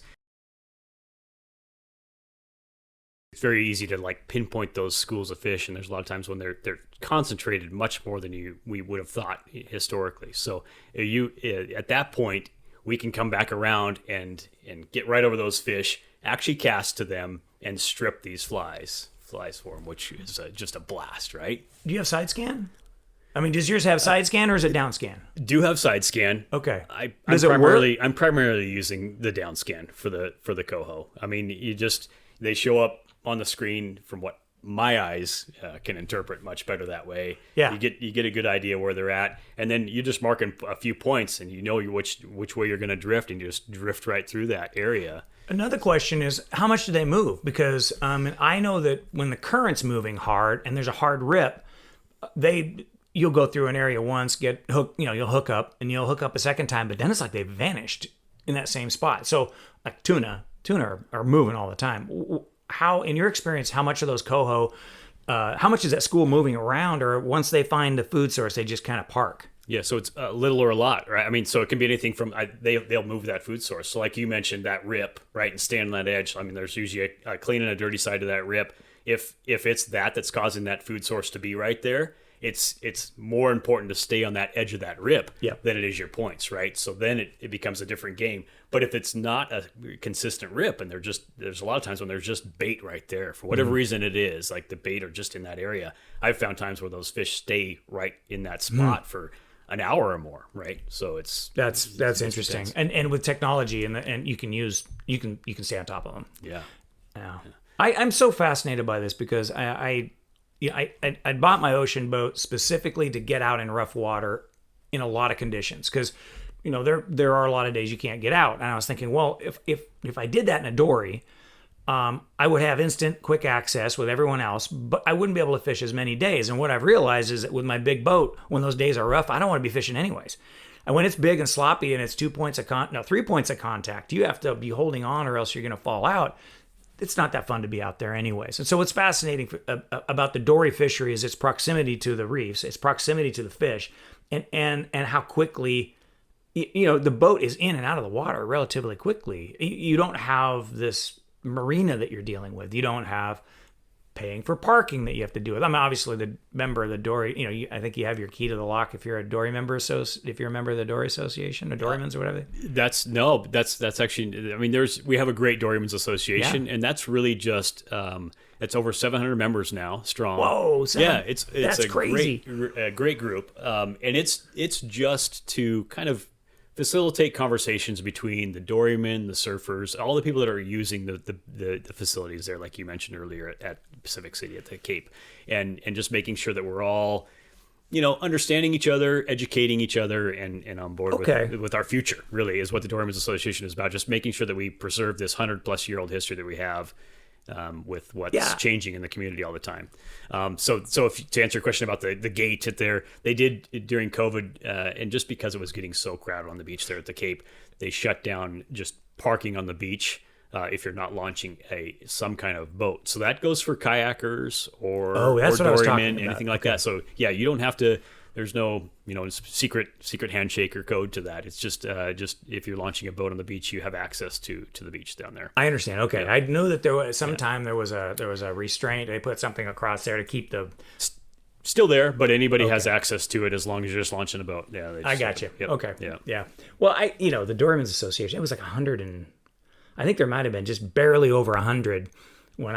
it's very easy to like pinpoint those schools of fish, and there's a lot of times when they're concentrated much more than we would have thought historically. So at that point, we can come back around and get right over those fish, actually cast to them, and strip these flies for them, which is just a blast, right? Do you have side scan? I mean, does yours have side scan or is it down scan? Do have side scan. Okay. I'm primarily using the down scan for the coho. I mean, they show up on the screen from what my eyes can interpret much better that way. Yeah. You get a good idea where they're at, and then you just mark in a few points, and which way you're going to drift, and you just drift right through that area. Another question is, how much do they move? Because I know that when the current's moving hard and there's a hard rip, you'll go through an area once, get hooked, you'll hook up, and you'll hook up a second time, but then it's like they've vanished in that same spot. So like tuna are moving all the time. How, in your experience, how much of those coho, how much is that school moving around, or once they find the food source, they just kind of park? Yeah, so it's a little or a lot, right? I mean, so it can be anything from they'll move that food source. So like you mentioned, that rip, right, and stand on that edge. I mean, there's usually a clean and a dirty side to that rip. If it's that's causing that food source to be right there, it's more important to stay on that edge of that rip than it is your points, right? So then it becomes a different game. But if it's not a consistent rip, and there's a lot of times when there's just bait right there for whatever reason it is, like the bait are just in that area. I've found times where those fish stay right in that spot for an hour or more, right? So that's interesting. And with technology and you can stay on top of them. Yeah. I'm so fascinated by this because I bought my ocean boat specifically to get out in rough water in a lot of conditions, because there are a lot of days you can't get out. And I was thinking, well, if I did that in a dory, I would have instant quick access with everyone else, but I wouldn't be able to fish as many days. And what I've realized is that with my big boat, when those days are rough, I don't want to be fishing anyways. And when it's big and sloppy and it's 3 points of contact, you have to be holding on or else you're going to fall out. It's not that fun to be out there anyways. And so what's fascinating about the dory fishery is its proximity to the reefs, its proximity to the fish, and how quickly, the boat is in and out of the water relatively quickly. You don't have this marina that you're dealing with. You don't have paying for parking that you have to do with. I'm obviously the member of the dory. I think you have your key to the lock if you're a dory member. If you're a member of the dory association, or dorymen's or whatever. That's actually. I mean, we have a great dorymen's association, and that's really just. It's over 700 members now strong. Whoa! It's that's a crazy. Great group, and it's just to kind of facilitate conversations between the dorymen, the surfers, all the people that are using the facilities there, like you mentioned earlier at Pacific City at the Cape, and just making sure that we're all, understanding each other, educating each other, and on board with our future. Really, is what the Dorymen's Association is about. Just making sure that we preserve this 100+ year old history that we have. With what's changing in the community all the time. So to answer your question about the gate there, they did during COVID, and just because it was getting so crowded on the beach there at the Cape, they shut down just parking on the beach if you're not launching some kind of boat. So that goes for kayakers or dorymen, anything like that. So you don't have to. There's no, secret handshake or code to that. It's just if you're launching a boat on the beach, you have access to the beach down there. I understand. Okay, I know that there was there was a restraint. They put something across there to keep the. Still there, but anybody has access to it as long as you're just launching a boat. Yeah, I got you. Yep. Okay. Yeah. Well, the Dorymen's Association. It was like 100 and I think there might have been just barely over 100. When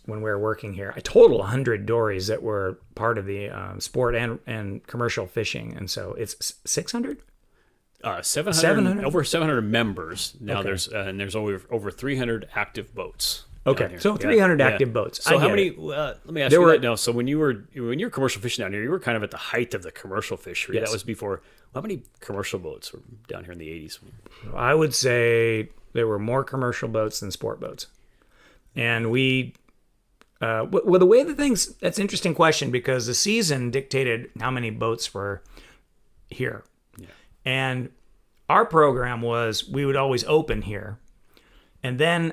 we were working here, a total 100 dories that were part of the sport and commercial fishing, and so it's 600. 700 over 700 members now. Okay. There's over 300 active boats. Okay, so 300 active boats. So how many? Let me ask you that now. So when you were commercial fishing down here, you were kind of at the height of the commercial fishery. Yes. That was before. How many commercial boats were down here in the 80s? I would say there were more commercial boats than sport boats. And the way the things, that's an interesting question because the season dictated how many boats were here. Yeah. And our program was we would always open here. And then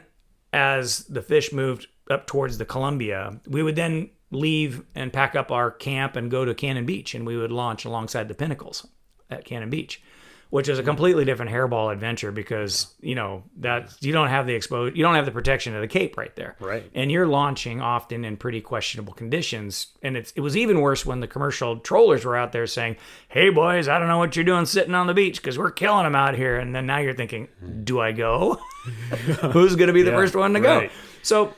as the fish moved up towards the Columbia, we would then leave and pack up our camp and go to Cannon Beach. And we would launch alongside the Pinnacles at Cannon Beach, which is a completely different hairball adventure because, that you don't have the protection of the Cape right there. Right. And you're launching often in pretty questionable conditions. And it was even worse when the commercial trollers were out there saying, hey boys, I don't know what you're doing sitting on the beach because we're killing them out here. And then now you're thinking, do I go? Who's going to be the first one to go? So,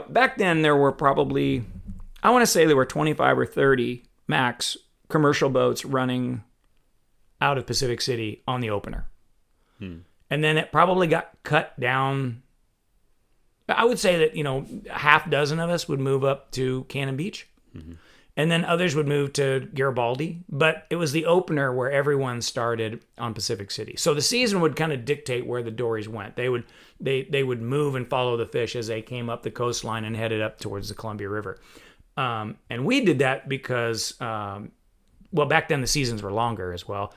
back then there were probably, I want to say there were 25 or 30 max commercial boats running out of Pacific City on the opener. And then it probably got cut down. I would say that, half dozen of us would move up to Cannon Beach. Mm-hmm. And then others would move to Garibaldi. But it was the opener where everyone started on Pacific City. So the season would kind of dictate where the dories went. They would move and follow the fish as they came up the coastline and headed up towards the Columbia River. And we did that because, back then the seasons were longer as well.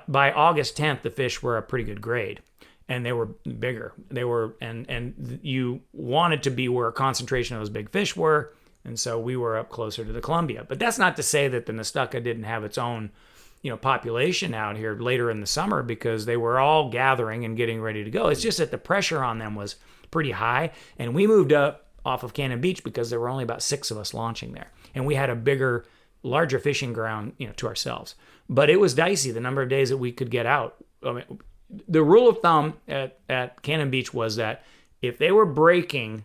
By August 10th, the fish were a pretty good grade, and they were bigger. They were, and you wanted to be where a concentration of those big fish were, and so we were up closer to the Columbia. But that's not to say that the Nestucca didn't have its own, population out here later in the summer because they were all gathering and getting ready to go. It's just that the pressure on them was pretty high, and we moved up off of Cannon Beach because there were only about 6 of us launching there, and we had a larger fishing ground, to ourselves. But it was dicey the number of days that we could get out. I mean, the rule of thumb at Cannon Beach was that if they were breaking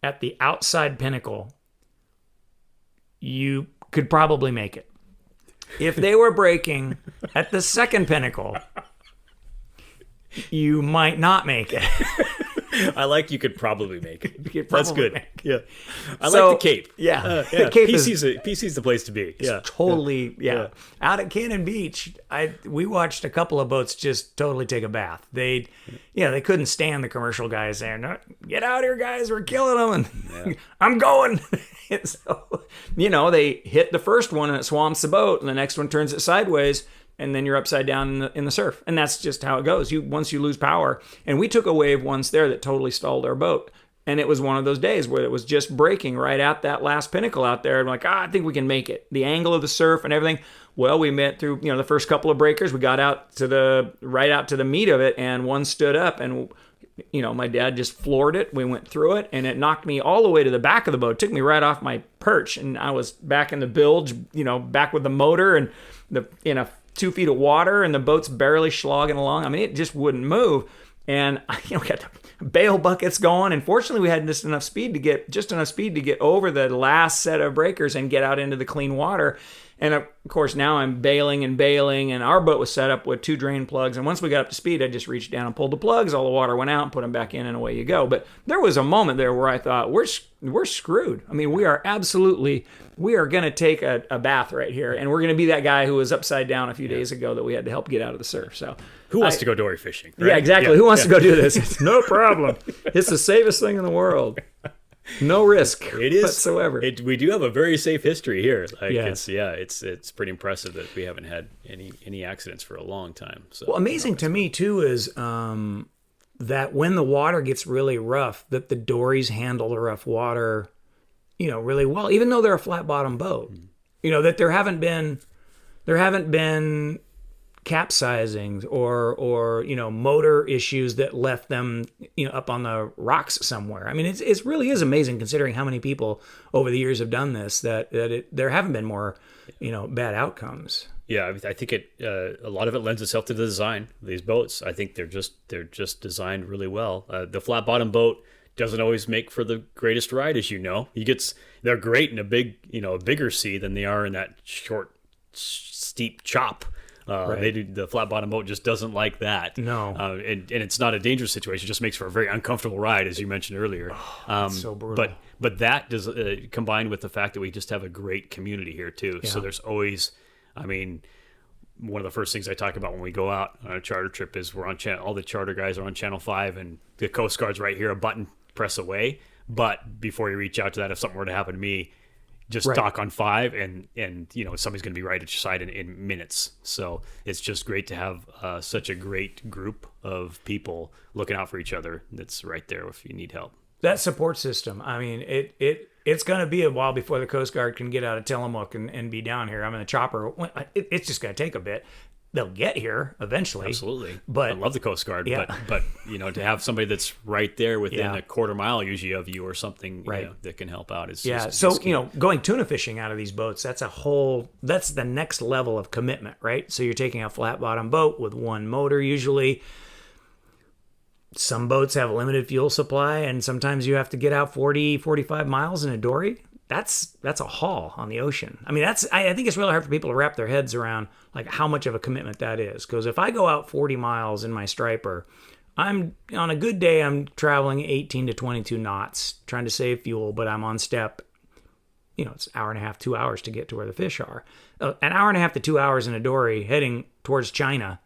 at the outside pinnacle, you could probably make it. If they were breaking at the second pinnacle, you might not make it. I like you could probably make it. That's good. Yeah. I like the Cape. Yeah. The Cape PC's the place to be. Yeah. Totally. Yeah. Out at Cannon Beach, we watched a couple of boats just totally take a bath. They couldn't stand the commercial guys saying, no, get out here, guys. We're killing them. And I'm going. And so, they hit the first one and it swamps the boat and the next one turns it sideways. And then you're upside down in the surf. And that's just how it goes. Once you lose power. And we took a wave once there that totally stalled our boat. And it was one of those days where it was just breaking right at that last pinnacle out there. And we're like, I think we can make it. The angle of the surf and everything. Well, we met through, the first couple of breakers. We got right out to the meat of it. And one stood up and my dad just floored it. We went through it, and it knocked me all the way to the back of the boat. It took me right off my perch, and I was back in the bilge, back with the motor and in a 2 feet of water, and the boat's barely slogging along. I mean, it just wouldn't move. And we got the bail buckets going, and fortunately we had just enough speed to get over the last set of breakers and get out into the clean water. And of course now I'm bailing, and our boat was set up with 2 drain plugs. And once we got up to speed, I just reached down and pulled the plugs. All the water went out and put them back in, and away you go. But there was a moment there where I thought, we're screwed. I mean, we are going to take a bath right here, and we're going to be that guy who was upside down a few days ago that we had to help get out of the surf. So who wants to go dory fishing? Right? Yeah, exactly. Who wants to go do this? It's no problem. It's the safest thing in the world. No risk whatsoever. We do have a very safe history here. It's pretty impressive that we haven't had any accidents for a long time. So well, amazing to me too is that when the water gets really rough, that the dories handle the rough water, really well, even though they're a flat bottom boat. That there haven't been capsizings or motor issues that left them up on the rocks somewhere. I mean, it really is amazing considering how many people over the years have done this that there haven't been more bad outcomes. Yeah, I think a lot of it lends itself to the design of these boats. I think they're just designed really well. The flat bottom boat doesn't always make for the greatest ride, as you know. They're great in a bigger sea than they are in that short, steep chop. Right. The flat bottom boat just doesn't like that. No. And it's not a dangerous situation. It just makes for a very uncomfortable ride, as you mentioned earlier. It's so brutal. But that does combined with the fact that we just have a great community here too. Yeah. So there's always, one of the first things I talk about when we go out on a charter trip is we're on all the charter guys are on Channel 5, and the Coast Guard's right here, a button press away. But before you reach out to that, if something were to happen to me, just talk on 5, and somebody's going to be right at your side in minutes. So it's just great to have such a great group of people looking out for each other that's right there if you need help. That support system, I mean, it's going to be a while before the Coast Guard can get out of Tillamook and be down here. I mean, the chopper, it's just going to take a bit. They'll get here eventually. Absolutely. But I love the Coast Guard, but to have somebody that's right there within a quarter mile usually of you or something that can help out is going tuna fishing out of these boats, that's the next level of commitment, right? So you're taking a flat bottom boat with one motor usually. Some boats have a limited fuel supply, and sometimes you have to get out 40, 45 miles in a dory. That's a haul on the ocean. I mean, I think it's really hard for people to wrap their heads around like how much of a commitment that is. Because if I go out 40 miles in my striper, I'm on a good day, I'm traveling 18 to 22 knots, trying to save fuel, but I'm on step. It's an hour and a half, 2 hours to get to where the fish are. An hour and a half to 2 hours in a dory heading towards China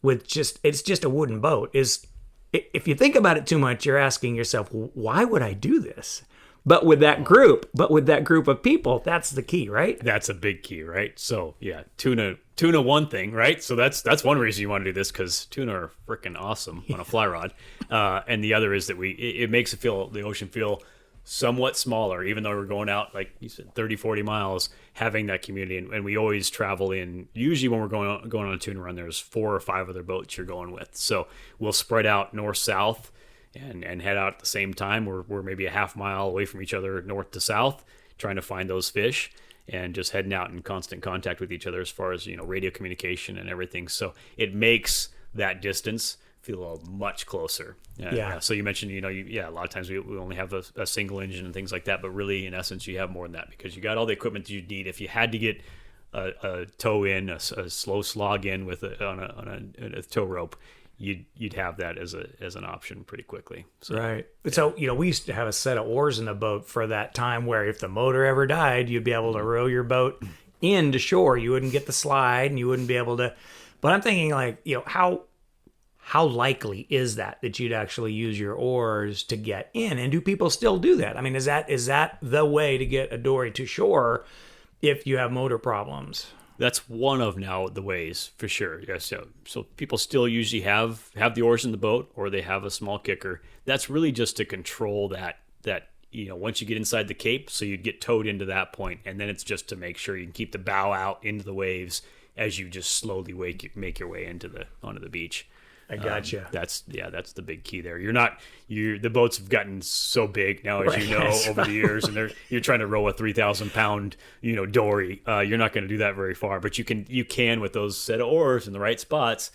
with it's just a wooden boat is. If you think about it too much, you're asking yourself, why would I do this? But with that group of people, that's the key, right? That's a big key, right? So yeah, tuna one thing, right? So that's one reason you want to do this, because tuna are freaking awesome on a fly rod. And the other is that it makes the ocean feel somewhat smaller, even though we're going out, like you said, 30, 40 miles, having that community. And we always travel in, usually when we're going on a tuna run, there's 4 or 5 other boats you're going with. So we'll spread out north-south and head out at the same time. We're maybe a half mile away from each other, north to south, trying to find those fish and just heading out in constant contact with each other as far as, radio communication and everything. So it makes that distance feel much closer. Yeah. So you mentioned, a lot of times we only have a single engine and things like that, but really in essence you have more than that, because you got all the equipment you need. If you had to get a tow in, a slow slog in with on a tow rope, you'd have that as an option pretty quickly. So, right. So we used to have a set of oars in the boat for that time where if the motor ever died, you'd be able to row your boat in to shore. You wouldn't get the slide, and you wouldn't be able to. But I'm thinking like, how likely is that you'd actually use your oars to get in? And do people still do that? I mean, is that the way to get a dory to shore if you have motor problems? That's one of now the ways, for sure. Yeah, so people still usually have the oars in the boat, or they have a small kicker. That's really just to control that once you get inside the cape, so you'd get towed into that point, and then it's just to make sure you can keep the bow out into the waves as you just slowly make your way onto the beach. I gotcha. That's the big key there. The boats have gotten so big now, as you know, over the years, and you're trying to row a 3,000 pound, dory. You're not going to do that very far, but you can with those set of oars in the right spots,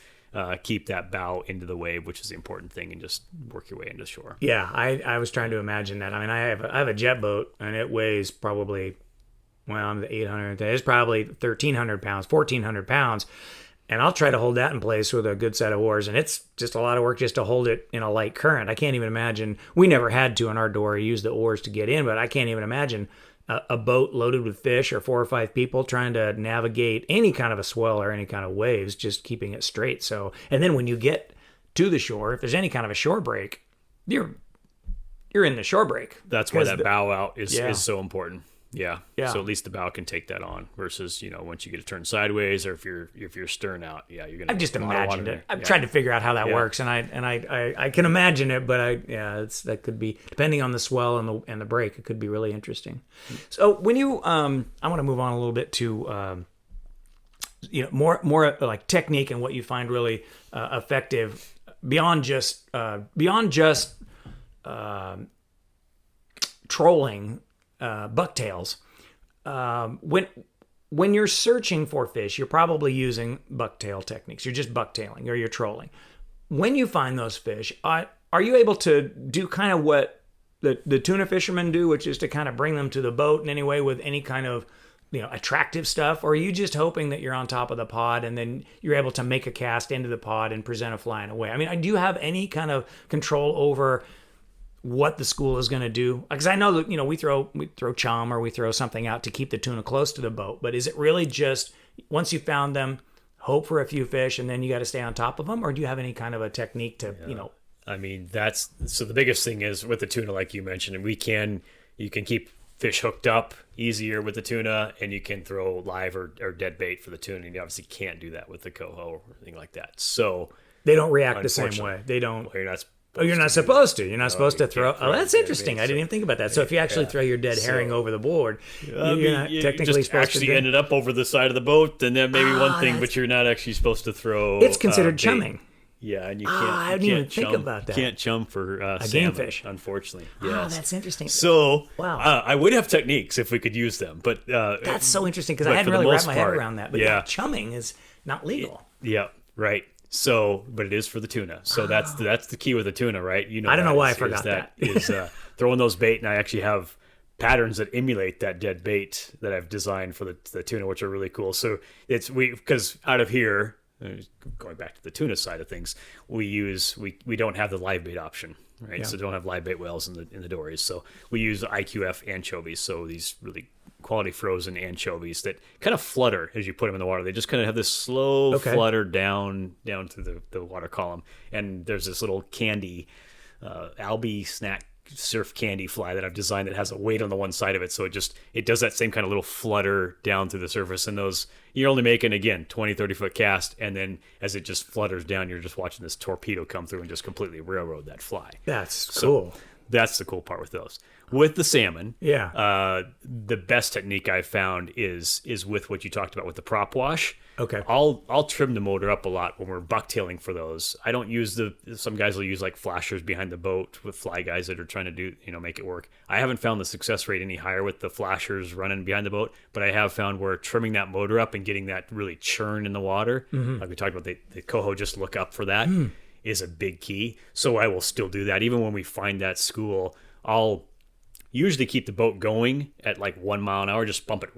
keep that bow into the wave, which is the important thing, and just work your way into shore. Yeah, I was trying to imagine that. I mean, I have a jet boat, and it weighs probably, I'm the 800. It's probably 1,300 pounds, 1,400 pounds. And I'll try to hold that in place with a good set of oars. And it's just a lot of work just to hold it in a light current. I can't even imagine. We never had to on our dory use the oars to get in, but I can't even imagine a boat loaded with fish or 4 or 5 people trying to navigate any kind of a swell or any kind of waves, just keeping it straight. So, and then when you get to the shore, if there's any kind of a shore break, you're in the shore break. That's why that bow out is so important. Yeah. Yeah. So at least the bow can take that on versus, once you get to turn sideways or if you're stern out, you're going to. I've just imagined it. I've tried to figure out how that works, and I can imagine it, but that could be, depending on the swell and the break, it could be really interesting. So when you I want to move on a little bit to more like technique and what you find really effective beyond just trolling bucktails. When you're searching for fish, you're probably using bucktail techniques. You're just bucktailing or you're trolling. When you find those fish, are you able to do kind of what the tuna fishermen do, which is to kind of bring them to the boat in any way with any kind of attractive stuff? Or are you just hoping that you're on top of the pod and then you're able to make a cast into the pod and present a fly in a way? I mean, do you have any kind of control over what the school is going to do? Because I know that we throw chum or we throw something out to keep the tuna close to the boat, but is it really just once you found them, hope for a few fish and then you got to stay on top of them? Or do you have any kind of a technique to I mean, so the biggest thing is with the tuna, like you mentioned, and you can keep fish hooked up easier with the tuna, and you can throw live or dead bait for the tuna, and you obviously can't do that with the coho or anything like that. So they don't react the same way. They don't. Well, you're not supposed to. You're not supposed to throw. Oh, that's interesting. Bait, I didn't even think about that. So if you actually throw your dead herring over the board, you're not technically just supposed actually to. Ended up over the side of the boat, and then maybe one thing, but you're not actually supposed to throw. It's considered bait. chumming. Yeah, and you can't. I didn't even think about that. You can't chum for a salmon, game fish, unfortunately. Yes. That's interesting. So, wow, I would have techniques if we could use them, but that's so interesting because I hadn't really wrapped my head around that. But chumming is not legal. Yeah, right. So, but it is for the tuna. So that's the key with the tuna, right? I don't know why I forgot that. Is throwing those bait, and I actually have patterns that emulate that dead bait that I've designed for the tuna, which are really cool. So because out of here. Going back to the tuna side of things, we don't have the live bait option, right? So don't have live bait whales in the dories. So we use IQF anchovies. So these really quality frozen anchovies that kind of flutter as you put them in the water. They just kind of have this slow flutter down to the water column. And there's this little candy, Albie snack surf candy fly that I've designed that has a weight on the one side of it, so it does that same kind of little flutter down to the surface. And those, you're only making, again, 20-30 foot cast, and then as it just flutters down, you're just watching this torpedo come through and just completely railroad that fly. That's cool. That's the cool part with those. With the salmon, the best technique I've found is with what you talked about with the prop wash. Okay. I'll trim the motor up a lot when we're bucktailing for those. I don't use some guys will use like flashers behind the boat with fly guys that are trying to do, make it work. I haven't found the success rate any higher with the flashers running behind the boat, but I have found where trimming that motor up and getting that really churn in the water, like we talked about, the coho just look up for that is a big key. So I will still do that. Even when we find that school, I'll usually keep the boat going at like 1 mile an hour, just bump it,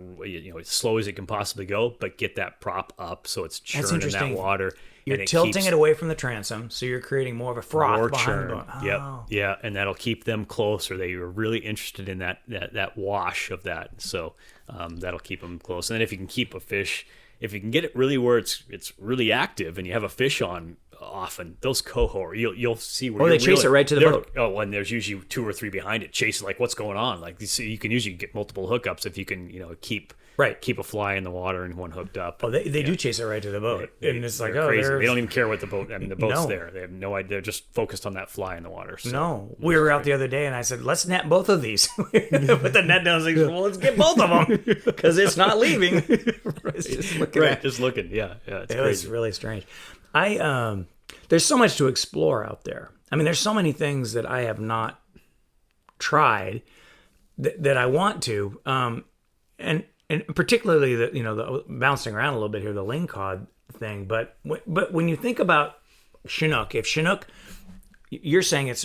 as slow as it can possibly go, but get that prop up so it's churning that water. You're tilting it away from the transom, so you're creating more of a froth behind the boat. Oh. Yep, and that'll keep them closer. They are really interested in that wash of that, so that'll keep them close. And then if you can keep a fish, if you can get it really where it's really active, and you have a fish on often, those coho, you'll see where they chase it right to the boat. Oh, and there's usually 2 or 3 behind it chasing, like, what's going on? Like, you can usually get multiple hookups if you can, keep a fly in the water and one hooked up. Oh, they do chase it right to the boat, and it's like, crazy. They don't even care what the boat. I mean, the boat's there. They have no idea. They're just focused on that fly in the water. So. No, we were out the other day, and I said, let's net both of these. Put the net down. And well, let's get both of them because it's not leaving. It's just looking. Just looking. Yeah, it's it crazy. was really strange. there's so much to explore out there. I mean, there's so many things that I have not tried that I want to, and particularly the bouncing around a little bit here, the lingcod thing. But when you think about Chinook, if Chinook, you're saying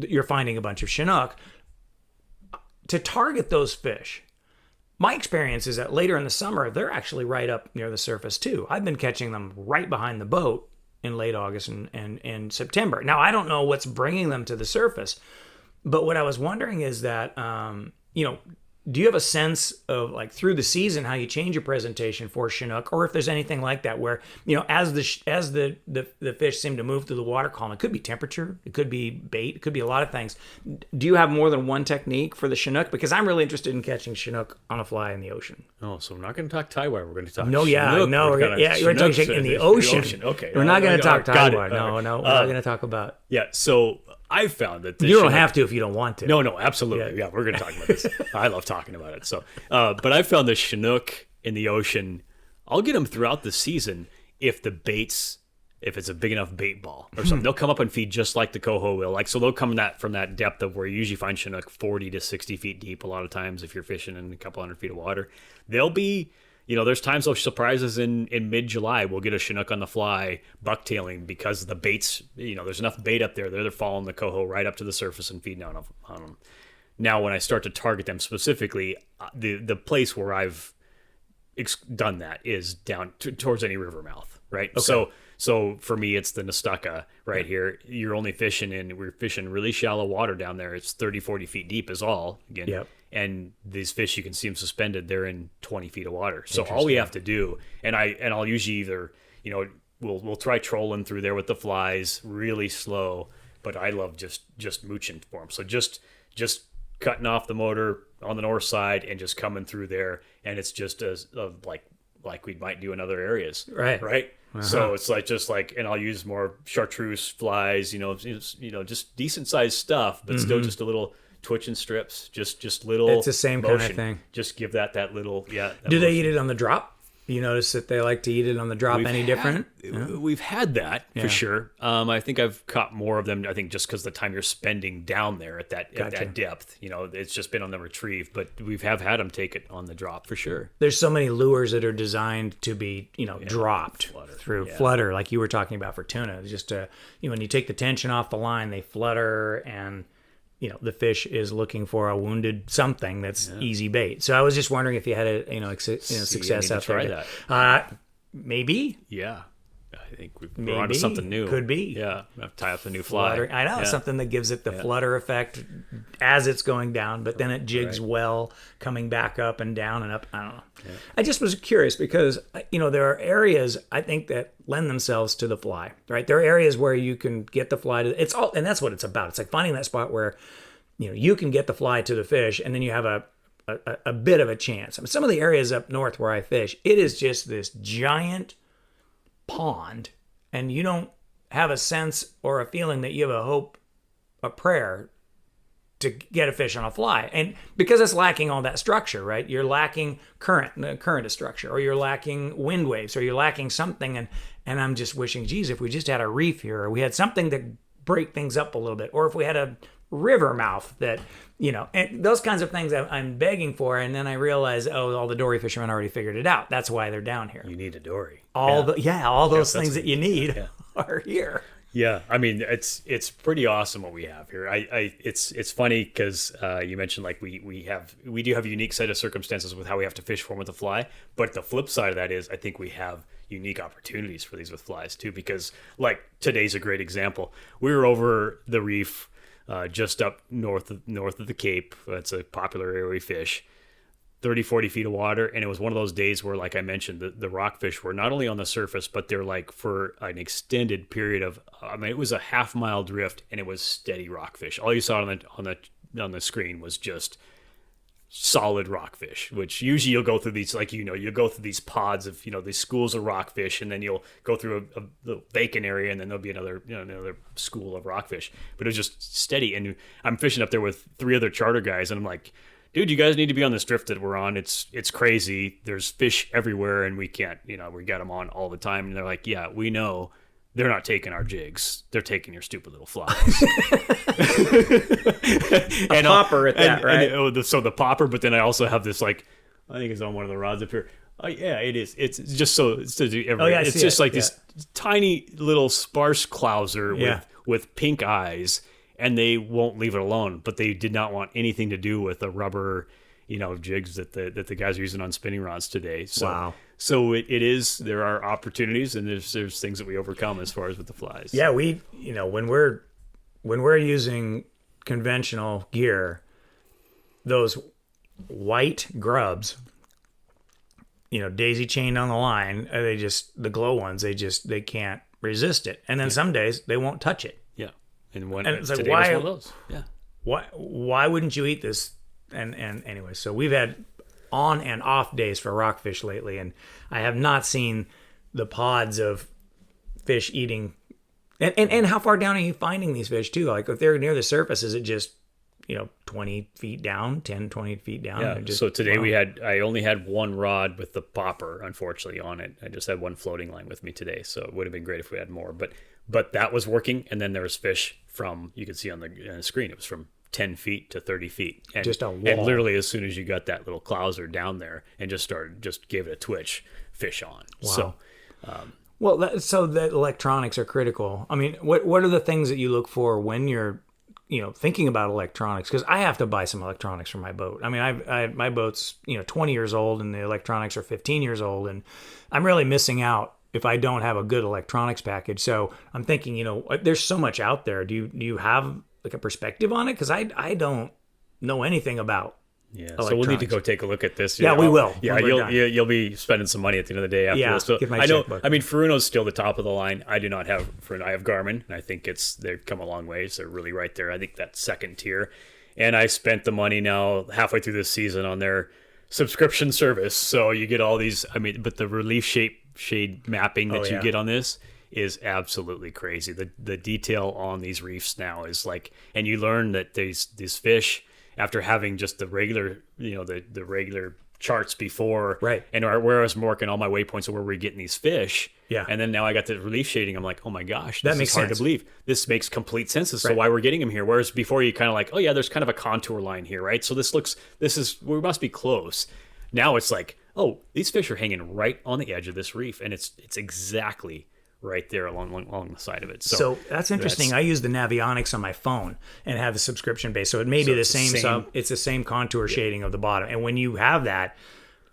you're finding a bunch of Chinook to target those fish. My experience is that later in the summer, they're actually right up near the surface too. I've been catching them right behind the boat in late August and September. Now, I don't know what's bringing them to the surface, but what I was wondering is that, do you have a sense of, like, through the season how you change your presentation for Chinook, or if there's anything like that where, as the fish seem to move through the water column, it could be temperature, it could be bait, it could be a lot of things. Do you have more than one technique for the Chinook? Because I'm really interested in catching Chinook on a fly in the ocean. Oh, so we're not going to talk Taiwan. We're going to talk Chinook. We're talking in the ocean. Okay. We're not going to talk Taiwan. No, we're not going to talk about... Yeah, so I've found that you don't have to if you don't want to. No, absolutely. Yeah, we're going to talk about this. I love talking about it. So, but I've found the Chinook in the ocean, I'll get them throughout the season if it's a big enough bait ball or something. They'll come up and feed just like the coho will. So they'll come from that depth of where you usually find Chinook 40 to 60 feet deep a lot of times if you're fishing in a couple hundred feet of water. They'll be... there's times they'll surprise us in mid-July. We'll get a Chinook on the fly bucktailing because the bait's, there's enough bait up there. They're following the coho right up to the surface and feeding on them. Now, when I start to target them specifically, the place where I've done that is down towards any river mouth, right? Okay. So for me, it's the Nestucca right here. We're fishing really shallow water down there. It's 30, 40 feet deep is all. Again. Yep. And these fish, you can see them suspended. They're in 20 feet of water. So all we have to do, and I'll usually either, we'll try trolling through there with the flies really slow, but I love just mooching for them. So just cutting off the motor on the north side and just coming through there, and it's just like we might do in other areas. Right. Uh-huh. So it's and I'll use more chartreuse flies, just decent sized stuff, but still just a little twitching strips, just little. It's the same motion. kind of thing. Just give that little, Do they eat it on the drop? You notice that they like to eat it on the drop different? We've had that for sure. I think I've caught more of them. I think just because the time you're spending down there at that depth, it's just been on the retrieve. But we've had them take it on the drop for sure. There's so many lures that are designed to be, dropped through flutter, like you were talking about for tuna. It's just when you take the tension off the line, they flutter and. The fish is looking for a wounded something that's easy bait. So I was just wondering if you had success out there. That. Maybe. Yeah. I think we're onto something new. Could be. Yeah. Tie up the new fly. Flutter. I know, something that gives it the flutter effect as it's going down, but then it jigs well, coming back up and down and up. I don't know. Yeah. I just was curious because, there are areas I think that lend themselves to the fly, right? There are areas where you can get the fly to, and that's what it's about. It's like finding that spot where, you can get the fly to the fish and then you have a bit of a chance. I mean, some of the areas up north where I fish, it is just this giant pond and you don't have a sense or a feeling that you have a hope, a prayer to get a fish on a fly. And because it's lacking all that structure, right? You're lacking current of structure, or you're lacking wind waves, or you're lacking something. And I'm just wishing, geez, if we just had a reef here, or we had something to break things up a little bit, or if we had a river mouth that, and those kinds of things I'm begging for. And then I realize, all the dory fishermen already figured it out. That's why they're down here. You need a dory. All those things that you need are here. Yeah, I mean it's pretty awesome what we have here. It's funny because you mentioned like we do have a unique set of circumstances with how we have to fish for them with the fly, but the flip side of that is I think we have unique opportunities for these with flies too, because like today's a great example. We were over the reef just up north of the Cape. That's a popular area we fish. 30, 40 feet of water, and it was one of those days where, like I mentioned, the rockfish were not only on the surface, but they're like for an extended period of, it was a half-mile drift, and it was steady rockfish. All you saw on the screen was just solid rockfish, which usually you'll go through these, like, you'll go through these pods of, these schools of rockfish, and then you'll go through the vacant area, and then there'll be another school of rockfish. But it was just steady, and I'm fishing up there with 3 other charter guys, and I'm like, dude, you guys need to be on this drift that we're on. It's crazy. There's fish everywhere, and we can't, we got them on all the time. And they're like, yeah, we know, they're not taking our jigs. They're taking your stupid little flies. And popper at that, right? So the popper, but then I also have this, like, I think it's on one of the rods up here. Oh, yeah, it is. It's just so, it's just like this tiny little sparse clouser with pink eyes, and they won't leave it alone. But they did not want anything to do with the rubber, jigs that the guys are using on spinning rods today. So, wow. So it is. There are opportunities, and there's things that we overcome as far as with the flies. Yeah, we when we're using conventional gear, those white grubs, daisy chained on the line, the glow ones, they can't resist it, and then some days they won't touch it. Yeah, and it's like, today why? was one of those. Yeah, why wouldn't you eat this? And anyway, so we've had on and off days for rockfish lately, and I have not seen the pods of fish eating. And how far down are you finding these fish too? Like if they're near the surface, is it just 20 feet down, 10, 20 feet down? Yeah. So today I only had one rod with the popper, unfortunately, on it. I just had one floating line with me today, so it would have been great if we had more. But that was working, and then there was fish from, you could see on the screen, it was from 10 feet to 30 feet. And, just a wall. And literally as soon as you got that little clouser down there and just gave it a twitch, fish on. Wow. So, so the electronics are critical. I mean, what are the things that you look for when you're, thinking about electronics? Because I have to buy some electronics for my boat. I mean, my boat's, 20 years old and the electronics are 15 years old, and I'm really missing out if I don't have a good electronics package. So I'm thinking, there's so much out there. Do you have like a perspective on it? Because I don't know anything about. Yeah, so we'll need to go take a look at this. Yeah, we will. Yeah, you'll be spending some money at the end of the day after this. So get my I know. checkbook. I mean, Furuno's still the top of the line. I do not have Furuno. I have Garmin, and I think they've come a long ways. They're really right there. I think that's second tier. And I spent the money now halfway through this season on their subscription service. So you get all these. I mean, but the relief shade mapping that you get on this is absolutely crazy. The detail on these reefs now is like, and you learn that these fish, after having just the regular, the regular charts before, right? And where I was marking all my waypoints of where we're getting these fish, yeah. And then now I got the relief shading. I'm like, oh my gosh, this that makes is hard sense to believe. This makes complete sense as to right. why we're getting them here. Whereas before you kind of like, oh yeah, there's kind of a contour line here, right? So we must be close. Now it's like, oh, these fish are hanging right on the edge of this reef, and it's exactly right there along the side of it. So that's interesting. I use the Navionics on my phone and have the subscription base. So it may be the same. It's the same contour shading of the bottom. And when you have that,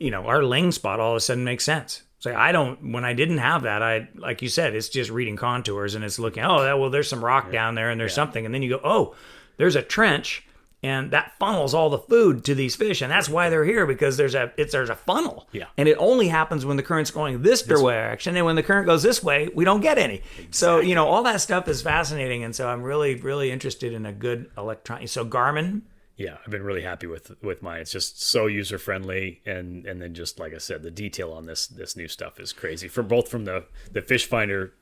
our ling spot all of a sudden makes sense. So when I didn't have that, like you said, it's just reading contours and it's looking, there's some rock down there and there's something. And then you go, oh, there's a trench. And that funnels all the food to these fish, and that's why they're here, because there's a funnel. Yeah. And it only happens when the current's going this direction, and when the current goes this way, we don't get any. Exactly. So all that stuff is fascinating, and so I'm really, really interested in a good electronic. So Garmin. Yeah, I've been really happy with mine. It's just so user friendly, and then just like I said, the detail on this new stuff is crazy. From the fish finder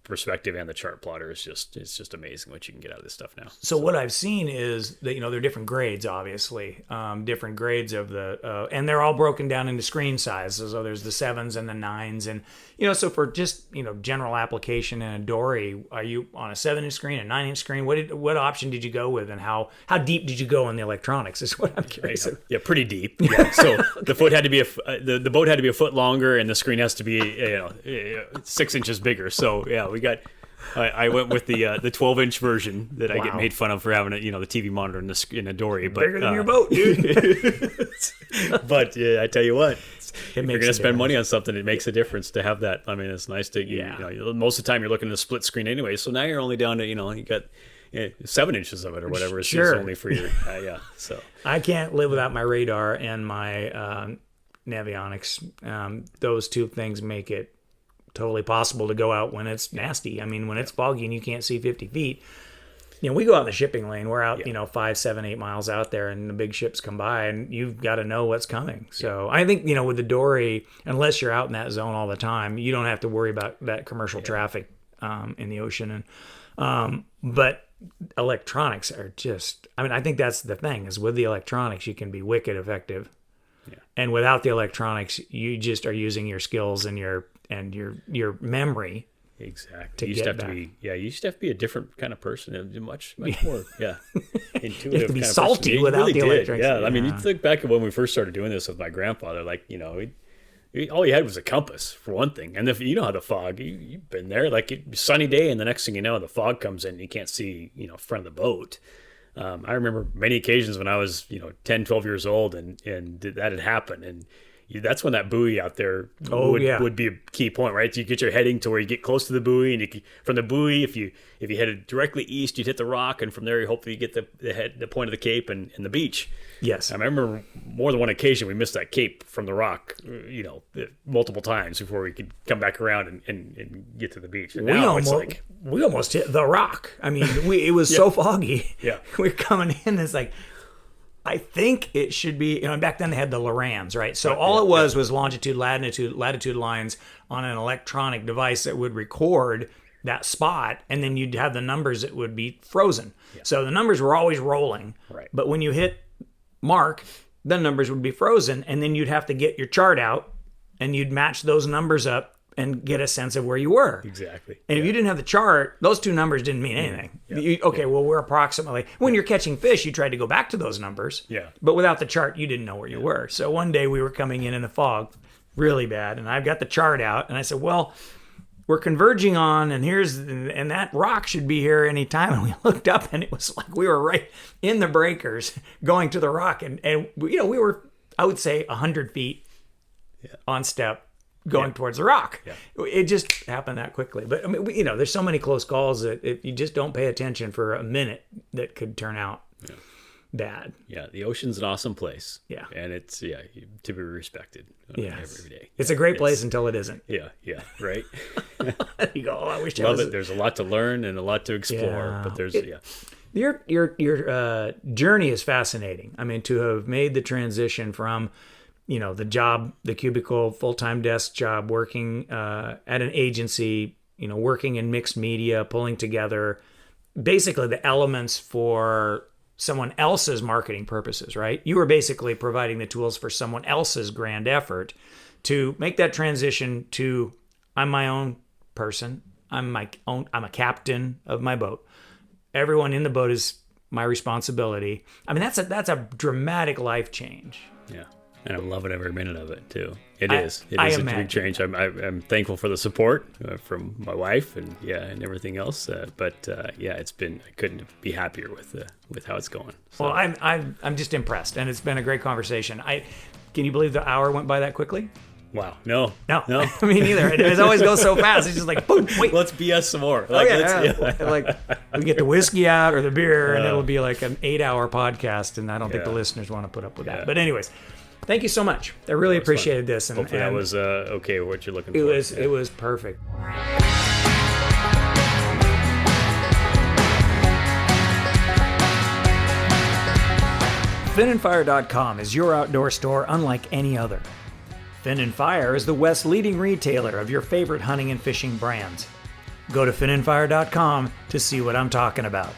perspective and the chart plotter, it's just amazing what you can get out of this stuff now. So what I've seen is that there are different grades, obviously, different grades of the and they're all broken down into screen sizes. So there's the 7s and the 9s, and so for just general application in a dory, are you on a 7-inch screen, a 9-inch screen? What option did you go with, and how deep did you go in the electronics is what I'm curious about. Yeah, pretty deep. Yeah. So the foot had to be the boat had to be a foot longer, and the screen has to be 6 inches bigger. So yeah, we got. I went with the 12-inch version that I get made fun of for having the TV monitor in a dory, but bigger than your boat, dude. But yeah, I tell you what, if you're going to spend money on something, it makes a difference to have that. I mean, it's nice to most of the time you're looking at a split screen anyway. So now you're only down to you got 7 inches of it or whatever. It's only for your So I can't live without my radar and my Navionics. Those two things make it totally possible to go out when it's nasty. I mean, when it's foggy and you can't see 50 feet. We go out in the shipping lane. We're out, 5, 7, 8 miles out there, and the big ships come by, and you've got to know what's coming. So I think, with the dory, unless you're out in that zone all the time, you don't have to worry about that commercial traffic in the ocean. But electronics are just, I think that's the thing, is with the electronics, you can be wicked effective. Yeah. And without the electronics, you just are using your skills and your memory Exactly. You get used to have back. to be, you used to have to be a different kind of person, and much more, intuitive. You have to be kind of salty person. You without really the did. electrics. Yeah, I mean, you Yeah. think back of when we first started doing this with my grandfather. Like, all you had was a compass for one thing, and if you know how the fog, you've been there. Like, sunny day, and the next thing you know, the fog comes in, and you can't see, front of the boat. I remember many occasions when I was, 10, 12 years old, and that had happened, and that's when that buoy out there would be a key point, right? So you get your heading to where you get close to the buoy, and from the buoy, if you headed directly east, you'd hit the rock, and from there, hopefully you get the point of the cape and the beach. Yes. I remember more than one occasion we missed that cape from the rock, multiple times before we could come back around and get to the beach. And now We almost hit the rock. I mean, it was so foggy. Yeah. We're coming in. It's like, I think it should be, back then they had the Lorans, right? So all it was longitude, latitude lines on an electronic device that would record that spot, and then you'd have the numbers that would be frozen. Yeah. So the numbers were always rolling. Right. But when you hit mark, the numbers would be frozen, and then you'd have to get your chart out, and you'd match those numbers up and get a sense of where you were. Exactly. And if you didn't have the chart, those two numbers didn't mean anything. Yeah. Well, we're approximately... When you're catching fish, you tried to go back to those numbers. Yeah. But without the chart, you didn't know where you were. So one day we were coming in the fog really bad, and I've got the chart out, and I said, well, we're converging on, and that rock should be here any time. And we looked up, and it was like we were right in the breakers going to the rock. And we were, I would say, 100 feet on step going towards the rock. Yeah. It just happened that quickly. But I mean, there's so many close calls that if you just don't pay attention for a minute, that could turn out bad. Yeah, the ocean's an awesome place. Yeah. And it's, to be respected every day. It's a great place until it isn't. Yeah, right. You go, I wish I Love was... it. There's a lot to learn and a lot to explore, but there's, Your journey is fascinating. I mean, to have made the transition from the job, the cubicle, full-time desk job, working at an agency, working in mixed media, pulling together basically the elements for someone else's marketing purposes, right? You were basically providing the tools for someone else's grand effort to make that transition to, I'm my own person. I'm a captain of my boat. Everyone in the boat is my responsibility. I mean, that's a dramatic life change. Yeah. And I'm loving every minute of it too. It is a big change. I'm thankful for the support from my wife and everything else. It's been, I couldn't be happier with how it's going. So. Well, I'm just impressed, and it's been a great conversation. Can you believe the hour went by that quickly? Wow. No. Me neither. It always goes so fast. It's just like, boom, wait. Let's BS some more. Like we get the whiskey out or the beer, and it'll be like an 8-hour podcast, and I don't think the listeners want to put up with that. But anyways, thank you so much. I really appreciated this. And hopefully that was okay what you're looking for. It was perfect. FinandFire.com is your outdoor store unlike any other. Fin and Fire is the West's leading retailer of your favorite hunting and fishing brands. Go to FinandFire.com to see what I'm talking about.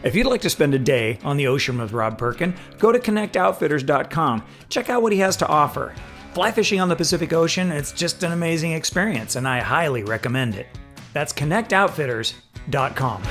If you'd like to spend a day on the ocean with Rob Perkin, go to ConnectOutfitters.com. Check out what he has to offer. Fly fishing on the Pacific Ocean, it's just an amazing experience, and I highly recommend it. That's ConnectOutfitters.com.